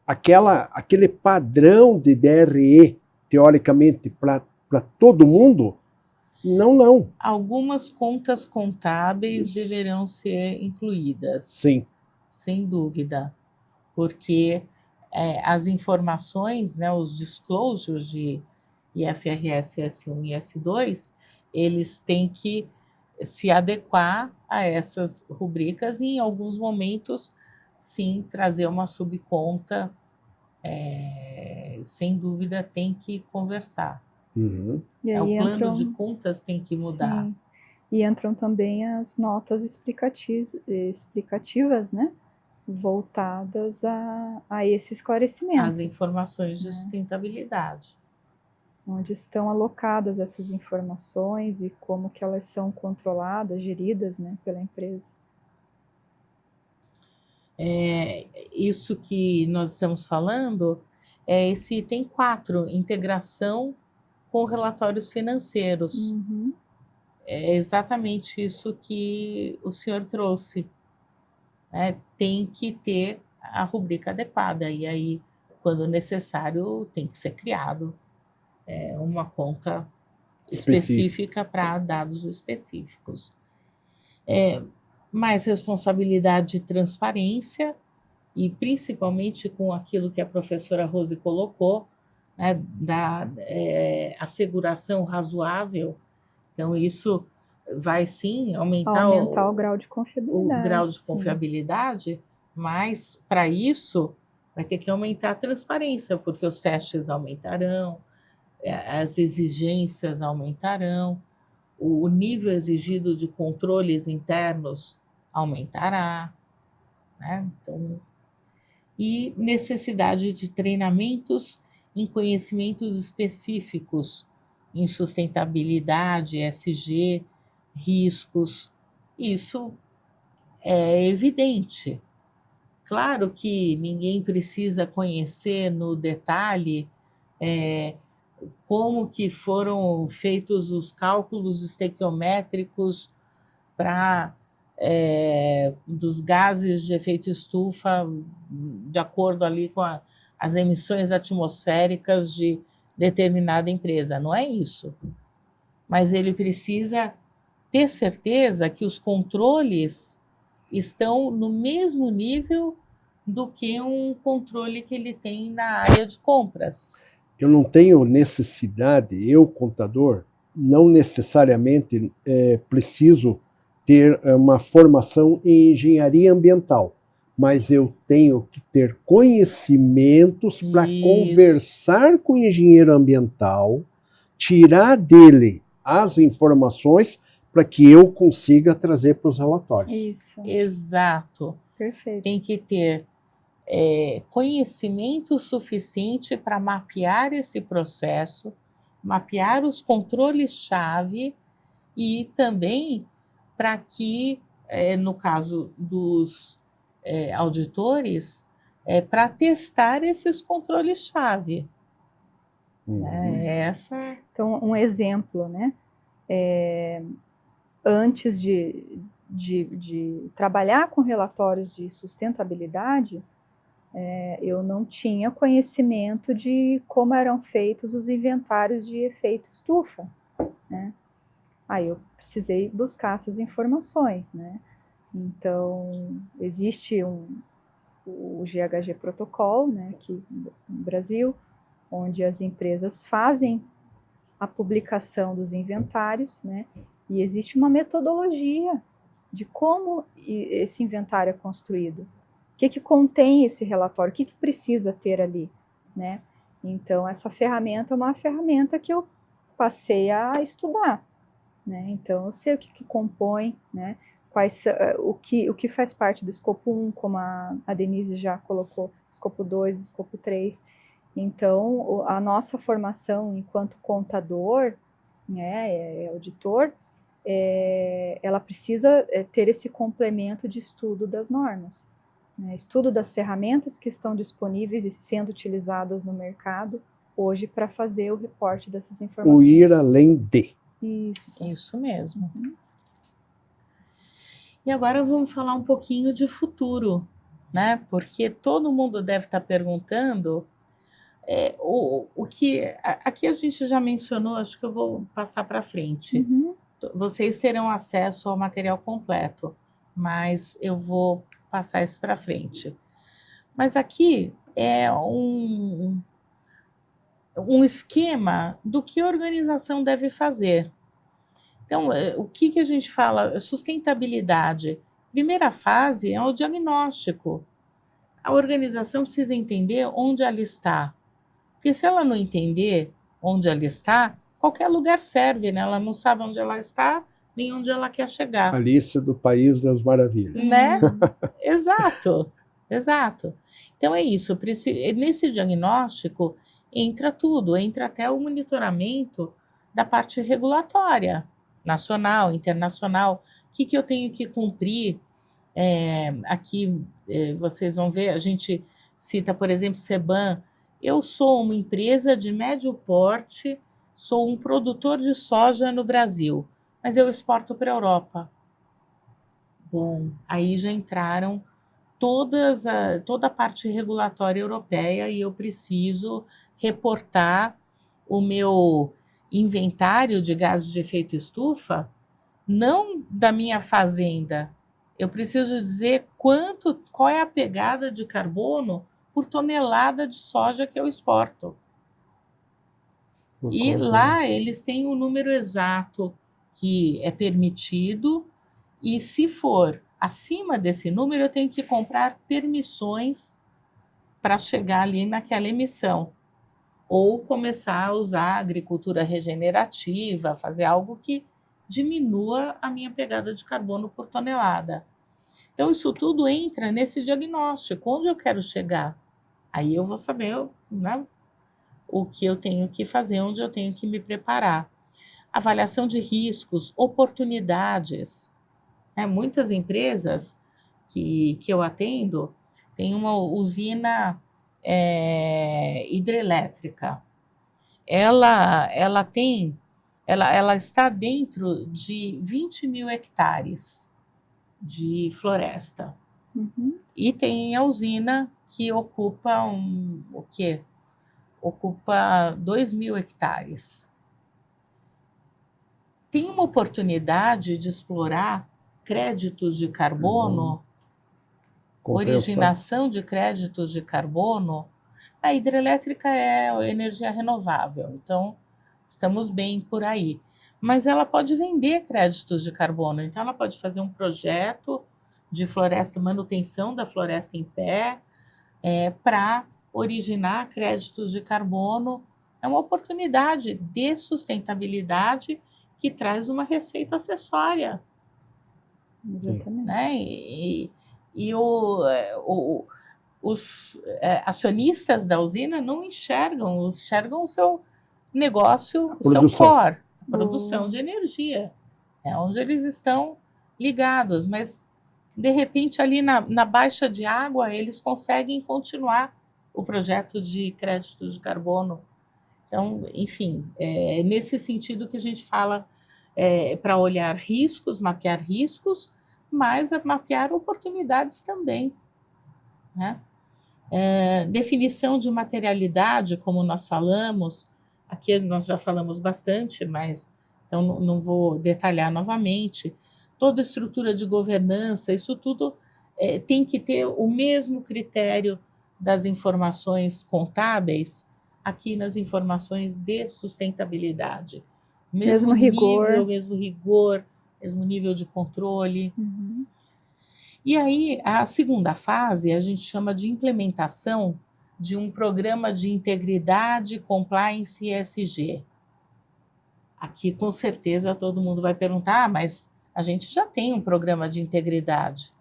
[SPEAKER 1] aquele padrão de DRE, teoricamente, para todo mundo, não.
[SPEAKER 2] Algumas contas contábeis
[SPEAKER 1] Isso.
[SPEAKER 2] deverão ser incluídas.
[SPEAKER 1] Sim.
[SPEAKER 2] Sem dúvida, porque as informações, né, os disclosures de IFRS S1 e S2, eles têm que se adequar a essas rubricas e, em alguns momentos, sim, trazer uma subconta, sem dúvida, tem que conversar.
[SPEAKER 1] Uhum.
[SPEAKER 3] E
[SPEAKER 2] O
[SPEAKER 3] aí
[SPEAKER 2] plano de contas tem que mudar.
[SPEAKER 3] Sim. E entram também as notas explicativas, né? Voltadas a esse esclarecimento.
[SPEAKER 2] As informações de sustentabilidade.
[SPEAKER 3] Onde estão alocadas essas informações e como que elas são controladas, geridas, né, pela empresa.
[SPEAKER 2] Isso que nós estamos falando é esse item 4, integração com relatórios financeiros.
[SPEAKER 3] Uhum.
[SPEAKER 2] É exatamente isso que o senhor trouxe. Tem que ter a rubrica adequada, e aí, quando necessário, tem que ser criado uma conta específica para dados específicos. Mais responsabilidade e transparência, e principalmente com aquilo que a professora Rose colocou, né, da asseguração razoável. Então, isso vai sim aumentar
[SPEAKER 3] o grau de confiabilidade.
[SPEAKER 2] O grau de
[SPEAKER 3] sim.
[SPEAKER 2] confiabilidade, mas para isso vai ter que aumentar a transparência, porque os testes aumentarão, as exigências aumentarão, o nível exigido de controles internos aumentará, né? Então, e necessidade de treinamentos em conhecimentos específicos em sustentabilidade, ESG, riscos. Isso é evidente. Claro que ninguém precisa conhecer no detalhe como que foram feitos os cálculos estequiométricos dos gases de efeito estufa, de acordo ali com as emissões atmosféricas de determinada empresa. Não é isso. Mas ele precisa ter certeza que os controles estão no mesmo nível do que um controle que ele tem na área de compras.
[SPEAKER 1] Eu não tenho necessidade, eu, contador, não necessariamente preciso ter uma formação em engenharia ambiental, mas eu tenho que ter conhecimentos para conversar com o engenheiro ambiental, tirar dele as informações para que eu consiga trazer para os relatórios.
[SPEAKER 3] Isso.
[SPEAKER 2] Exato.
[SPEAKER 3] Perfeito.
[SPEAKER 2] Tem que ter conhecimento suficiente para mapear esse processo, mapear os controles-chave e também para que, no caso dos auditores, para testar esses controles-chave.
[SPEAKER 3] Então, um exemplo, né? Antes de trabalhar com relatórios de sustentabilidade, eu não tinha conhecimento de como eram feitos os inventários de efeito estufa, né? Aí eu precisei buscar essas informações, né? Então, existe o GHG Protocol, né, aqui no Brasil, onde as empresas fazem a publicação dos inventários, né? E existe uma metodologia de como esse inventário é construído. O que contém esse relatório? O que precisa ter ali, né? Então, essa ferramenta é uma ferramenta que eu passei a estudar, né? Então, eu sei o que compõe, né? O que faz parte do escopo 1, como a Denise já colocou, escopo 2, escopo 3. Então, a nossa formação enquanto contador, né, auditor, ela precisa ter esse complemento de estudo das normas, né, estudo das ferramentas que estão disponíveis e sendo utilizadas no mercado hoje para fazer o reporte dessas informações.
[SPEAKER 1] O ir além de.
[SPEAKER 3] Isso
[SPEAKER 2] mesmo.
[SPEAKER 3] Uhum.
[SPEAKER 2] E agora vamos falar um pouquinho de futuro, né? Porque todo mundo deve estar perguntando o que. Aqui a gente já mencionou, acho que eu vou passar para frente.
[SPEAKER 3] Uhum.
[SPEAKER 2] Vocês terão acesso ao material completo, mas eu vou passar isso para frente. Mas aqui é um esquema do que a organização deve fazer. Então, o que a gente fala? Sustentabilidade. Primeira fase é o diagnóstico. A organização precisa entender onde ela está. Porque se ela não entender onde ela está, qualquer lugar serve, né? Ela não sabe onde ela está, nem onde ela quer chegar.
[SPEAKER 1] Alice do País das Maravilhas.
[SPEAKER 2] Né? Exato, exato. Então é isso, nesse diagnóstico entra tudo, entra até o monitoramento da parte regulatória, nacional, internacional, o que eu tenho que cumprir. Aqui vocês vão ver, a gente cita, por exemplo, CBAM. Eu sou uma empresa de médio porte, sou um produtor de soja no Brasil, mas eu exporto para a Europa. Bom, aí já entraram toda a parte regulatória europeia e eu preciso reportar o meu inventário de gases de efeito estufa, não da minha fazenda. Eu preciso dizer qual é a pegada de carbono por tonelada de soja que eu exporto. E lá eles têm o número exato que é permitido, e se for acima desse número, eu tenho que comprar permissões para chegar ali naquela emissão. Ou começar a usar a agricultura regenerativa, fazer algo que diminua a minha pegada de carbono por tonelada. Então, isso tudo entra nesse diagnóstico, onde eu quero chegar. Aí eu vou saber, né, o que eu tenho que fazer, onde eu tenho que me preparar. Avaliação de riscos, oportunidades. Muitas empresas que eu atendo têm uma usina hidrelétrica. Ela está dentro de 20 mil hectares de floresta.
[SPEAKER 3] Uhum.
[SPEAKER 2] E tem a usina que ocupa Ocupa 2 mil hectares. Tem uma oportunidade de explorar créditos de carbono, originação de créditos de carbono. A hidrelétrica é energia renovável, então estamos bem por aí. Mas ela pode vender créditos de carbono, então ela pode fazer um projeto de floresta, manutenção da floresta em pé, para originar créditos de carbono. É uma oportunidade de sustentabilidade que traz uma receita acessória.
[SPEAKER 3] Exatamente.
[SPEAKER 2] Né? Os acionistas da usina não enxergam o seu negócio, o seu core, a produção de energia. É onde eles estão ligados, mas de repente ali na baixa de água eles conseguem continuar o projeto de créditos de carbono. Então, enfim, é nesse sentido que a gente fala para olhar riscos, mapear riscos, mas mapear oportunidades também. Né? Definição de materialidade, como nós falamos, aqui nós já falamos bastante, mas então não vou detalhar novamente. Toda estrutura de governança, isso tudo tem que ter o mesmo critério das informações contábeis aqui nas informações de sustentabilidade. Mesmo rigor. Mesmo rigor, mesmo nível de controle.
[SPEAKER 3] Uhum.
[SPEAKER 2] E aí, a segunda fase, a gente chama de implementação de um programa de integridade, compliance e ESG. Aqui, com certeza, todo mundo vai perguntar, mas a gente já tem um programa de integridade.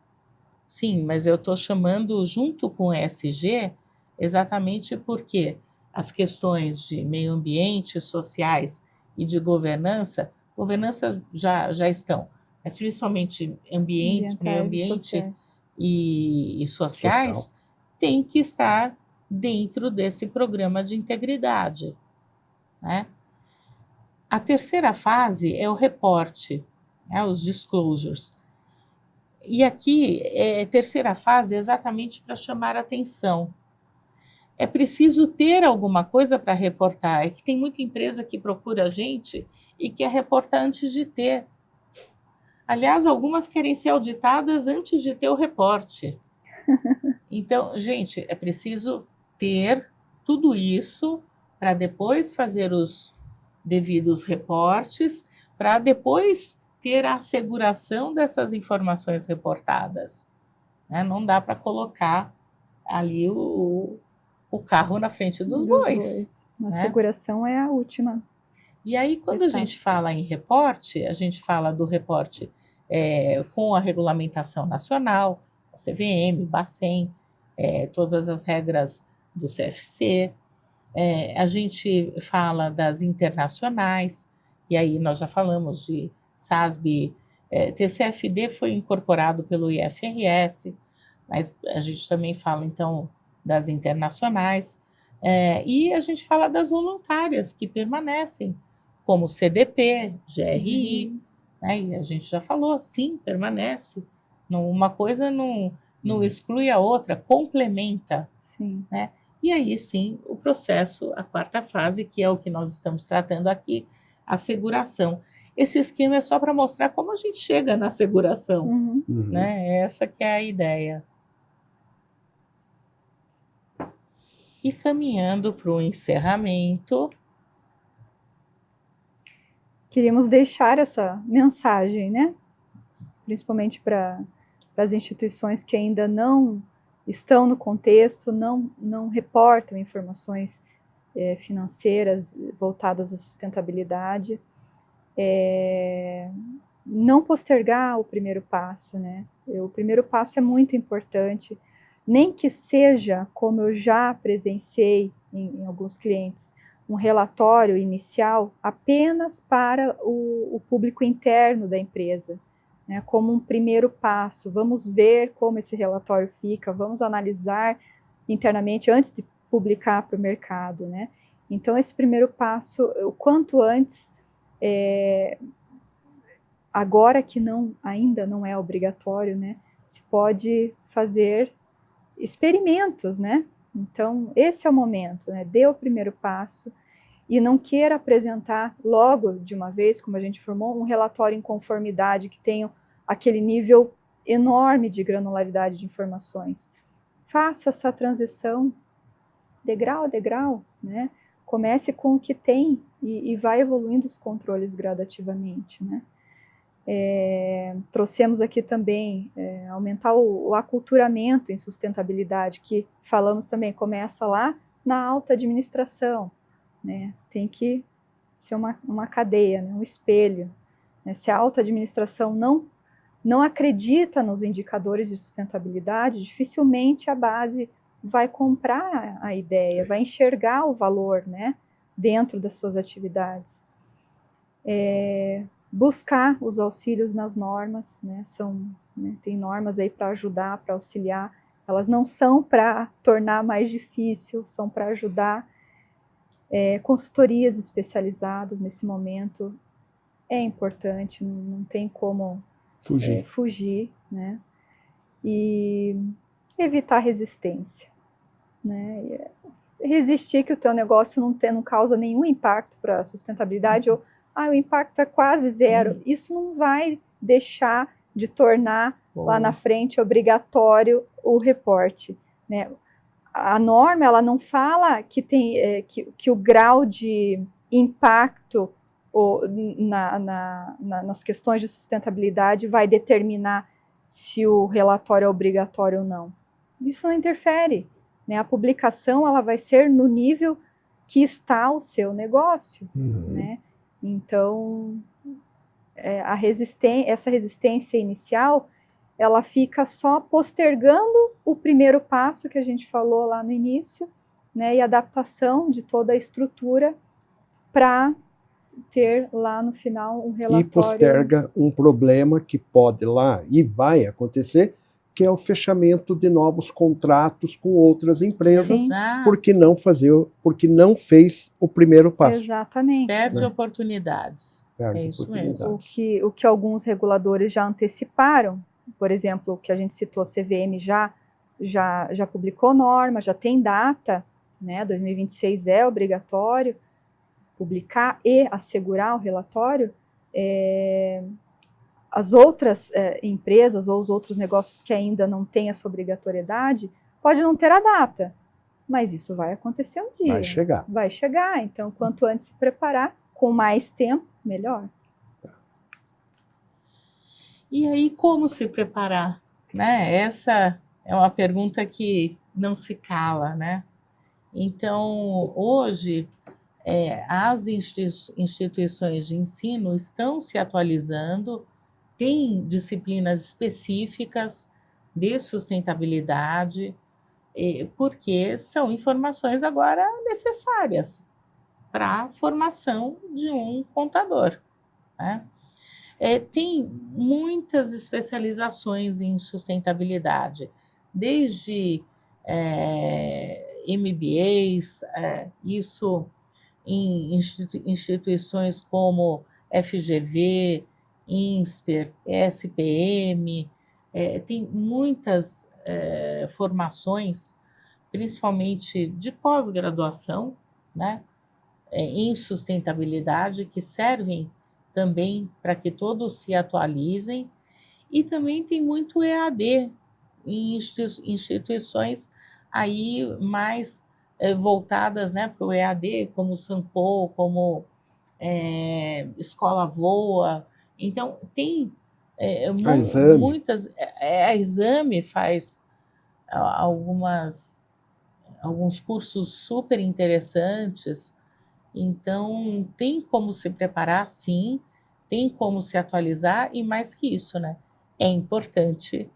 [SPEAKER 2] Sim, mas eu estou chamando junto com o ESG exatamente porque as questões de meio ambiente, sociais e de governança já estão, mas principalmente meio ambiente e sociais tem que estar dentro desse programa de integridade. Né? A terceira fase é o reporte, os disclosures. E aqui, terceira fase é exatamente para chamar a atenção. É preciso ter alguma coisa para reportar. É que tem muita empresa que procura a gente e quer reportar antes de ter. Aliás, algumas querem ser auditadas antes de ter o reporte. Então, gente, é preciso ter tudo isso para depois fazer os devidos reportes, para depois ter a asseguração dessas informações reportadas. Né? Não dá para colocar ali o carro na frente dos bois.
[SPEAKER 3] A
[SPEAKER 2] né?
[SPEAKER 3] asseguração é a última.
[SPEAKER 2] E aí, quando a gente fala em reporte, a gente fala do reporte com a regulamentação nacional, a CVM, Bacen, todas as regras do CFC. A gente fala das internacionais, e aí nós já falamos de SASB, TCFD foi incorporado pelo IFRS, mas a gente também fala, então, das internacionais, e a gente fala das voluntárias, que permanecem, como CDP, GRI, né, e a gente já falou, sim, permanece. Uma coisa não exclui a outra, complementa.
[SPEAKER 3] Sim.
[SPEAKER 2] Né? E aí, sim, o processo, a quarta fase, que é o que nós estamos tratando aqui, a seguração. Esse esquema é só para mostrar como a gente chega na seguração. Né? Essa que é a ideia. E caminhando para o encerramento.
[SPEAKER 3] Queríamos deixar essa mensagem, né? Principalmente para as instituições que ainda não estão no contexto, não reportam informações financeiras voltadas à sustentabilidade. Não postergar o primeiro passo, né? O primeiro passo é muito importante, nem que seja, como eu já presenciei em alguns clientes, um relatório inicial apenas para o público interno da empresa, né, como um primeiro passo. Vamos ver como esse relatório fica, vamos analisar internamente antes de publicar para o mercado, né? Então, esse primeiro passo, o quanto antes, agora que ainda não é obrigatório, né, se pode fazer experimentos, né? Então, esse é o momento, né? Dê o primeiro passo e não queira apresentar logo de uma vez, como a gente formou, um relatório em conformidade que tenha aquele nível enorme de granularidade de informações. Faça essa transição degrau a degrau, né? Comece com o que tem e vai evoluindo os controles gradativamente, né? Trouxemos aqui também aumentar o aculturamento em sustentabilidade, que falamos também, começa lá na alta administração, né? Tem que ser uma cadeia, né? Um espelho, né? Se a alta administração não acredita nos indicadores de sustentabilidade, dificilmente a base vai comprar a ideia, vai enxergar o valor, né, dentro das suas atividades. Buscar os auxílios nas normas, né, tem normas aí para ajudar, para auxiliar, elas não são para tornar mais difícil, são para ajudar. Consultorias especializadas nesse momento é importante, não tem como fugir, né, e evitar resistência, né, resistir que o teu negócio não causa nenhum impacto para a sustentabilidade, ou o impacto é quase zero. Isso não vai deixar de tornar lá na frente obrigatório o reporte, né? A norma, ela não fala que que o grau de impacto nas questões de sustentabilidade vai determinar se o relatório é obrigatório ou não. Isso não interfere, né? A publicação, ela vai ser no nível que está o seu negócio, né? Então, essa resistência inicial, ela fica só postergando o primeiro passo que a gente falou lá no início, né, e a adaptação de toda a estrutura para ter lá no final um relatório.
[SPEAKER 1] E posterga um problema que pode lá e vai acontecer, que é o fechamento de novos contratos com outras empresas, porque não fez o primeiro passo.
[SPEAKER 3] Exatamente.
[SPEAKER 2] Perde oportunidades.
[SPEAKER 1] Perde
[SPEAKER 2] isso mesmo.
[SPEAKER 3] O que alguns reguladores já anteciparam, por exemplo, que a gente citou, a CVM já publicou norma, já tem data, né, 2026 é obrigatório publicar e assegurar o relatório. As outras empresas ou os outros negócios que ainda não têm essa obrigatoriedade, pode não ter a data, mas isso vai acontecer um dia.
[SPEAKER 1] Vai chegar.
[SPEAKER 3] Vai chegar, então quanto antes se preparar, com mais tempo, melhor.
[SPEAKER 2] E aí, como se preparar? Né? Essa é uma pergunta que não se cala, né? Então, hoje, as instituições de ensino estão se atualizando, tem disciplinas específicas de sustentabilidade, porque são informações agora necessárias para a formação de um contador, né? Tem muitas especializações em sustentabilidade, desde MBAs, isso em instituições como FGV, INSPER, SPM, tem muitas formações, principalmente de pós-graduação, né, em sustentabilidade, que servem também para que todos se atualizem, e também tem muito EAD em instituições aí mais voltadas, né, para o EAD, como o Sampo, como Escola Voa. Então, tem muitas... A Exame faz alguns cursos super interessantes. Então, tem como se preparar, sim, tem como se atualizar, e mais que isso, né? É importante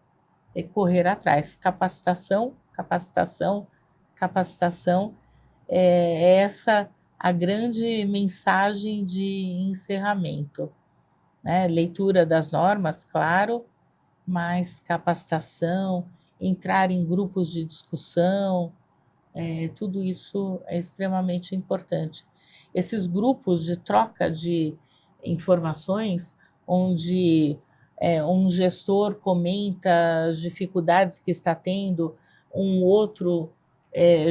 [SPEAKER 2] correr atrás. Capacitação, capacitação, capacitação. É essa a grande mensagem de encerramento, né? Leitura das normas, claro, mas capacitação, entrar em grupos de discussão, tudo isso é extremamente importante. Esses grupos de troca de informações, onde um gestor comenta as dificuldades que está tendo, um outro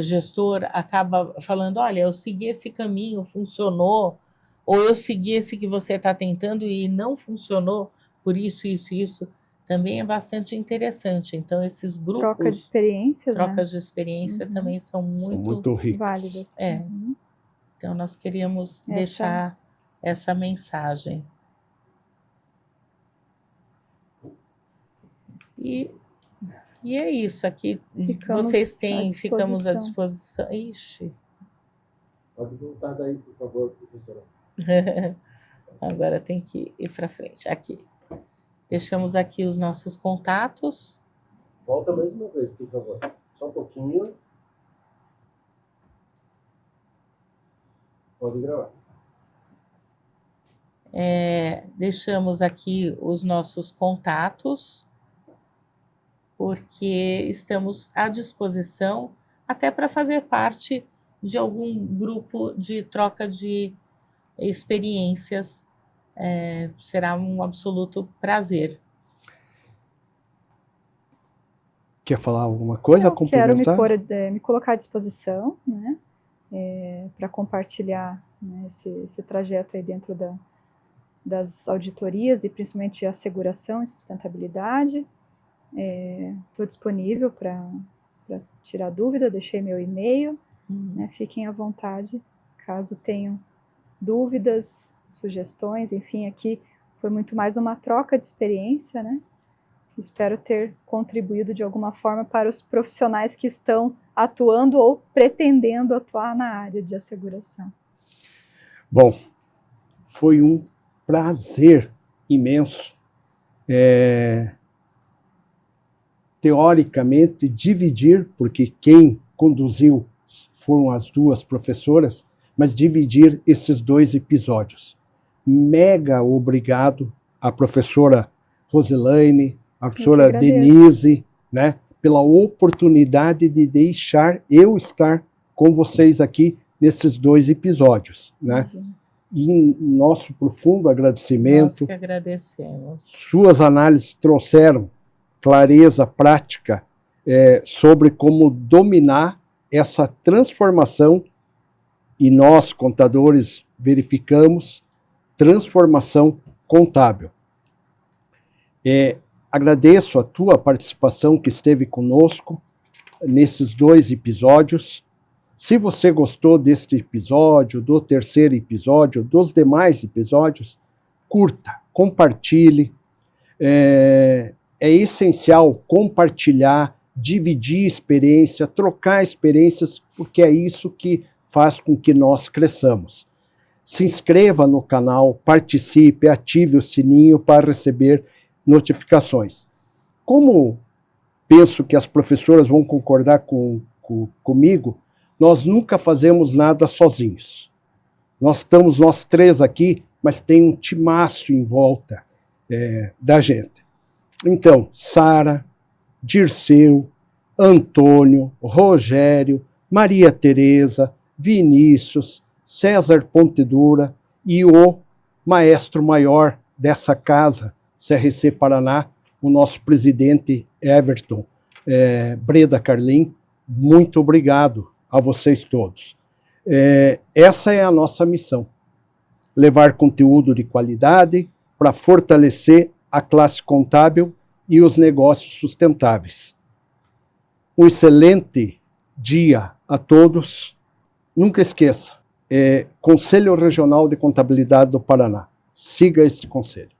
[SPEAKER 2] gestor acaba falando, olha, eu segui esse caminho, funcionou, ou eu segui esse que você está tentando e não funcionou, por isso, isso, isso, também é bastante interessante. Então, esses grupos...
[SPEAKER 3] Troca de experiências,
[SPEAKER 2] trocas
[SPEAKER 3] né?
[SPEAKER 2] de experiência também são muito
[SPEAKER 1] ricas.
[SPEAKER 3] Válidas.
[SPEAKER 2] Então, nós queríamos deixar essa mensagem. E é isso aqui. Vocês têm, ficamos à disposição. Ixi.
[SPEAKER 4] Pode voltar daí, por favor, professora.
[SPEAKER 2] Agora tem que ir para frente. Aqui. Deixamos aqui os nossos contatos.
[SPEAKER 4] Volta mais uma vez, por favor. Só um pouquinho. Pode gravar.
[SPEAKER 2] Deixamos aqui os nossos contatos, porque estamos à disposição até para fazer parte de algum grupo de troca de experiências. Será um absoluto prazer.
[SPEAKER 1] Quer falar alguma coisa?
[SPEAKER 3] Eu quero me colocar à disposição, né, para compartilhar, né, esse trajeto aí dentro das auditorias e principalmente a asseguração e sustentabilidade. Estou disponível para tirar dúvida, deixei meu e-mail, né, fiquem à vontade caso tenham dúvidas, sugestões, enfim, aqui foi muito mais uma troca de experiência, né? Espero ter contribuído de alguma forma para os profissionais que estão atuando ou pretendendo atuar na área de asseguração.
[SPEAKER 1] Bom, foi um prazer imenso, teoricamente, dividir, porque quem conduziu foram as duas professoras, mas dividir esses dois episódios. Mega obrigado à professora Roselaine, à professora Denise, né, pela oportunidade de deixar eu estar com vocês aqui nesses dois episódios, né? E nosso profundo agradecimento.
[SPEAKER 2] Nós que agradecemos.
[SPEAKER 1] Suas análises trouxeram clareza prática sobre como dominar essa transformação, e nós, contadores, verificamos transformação contábil. Agradeço a tua participação que esteve conosco nesses 2 episódios. Se você gostou deste episódio, do terceiro episódio, dos demais episódios, curta, compartilhe. É essencial compartilhar, dividir experiência, trocar experiências, porque é isso que faz com que nós cresçamos. Se inscreva no canal, participe, ative o sininho para receber notificações. Como penso que as professoras vão concordar comigo, nós nunca fazemos nada sozinhos. Nós estamos nós 3 aqui, mas tem um timaço em volta da gente. Então, Sara, Dirceu, Antônio, Rogério, Maria Tereza, Vinícius, César Pontedura e o maestro maior dessa casa, CRC Paraná, o nosso presidente Everton Breda Carlim. Muito obrigado a vocês todos. Essa é a nossa missão, levar conteúdo de qualidade para fortalecer a classe contábil e os negócios sustentáveis. Um excelente dia a todos. Nunca esqueça, Conselho Regional de Contabilidade do Paraná. Siga este conselho.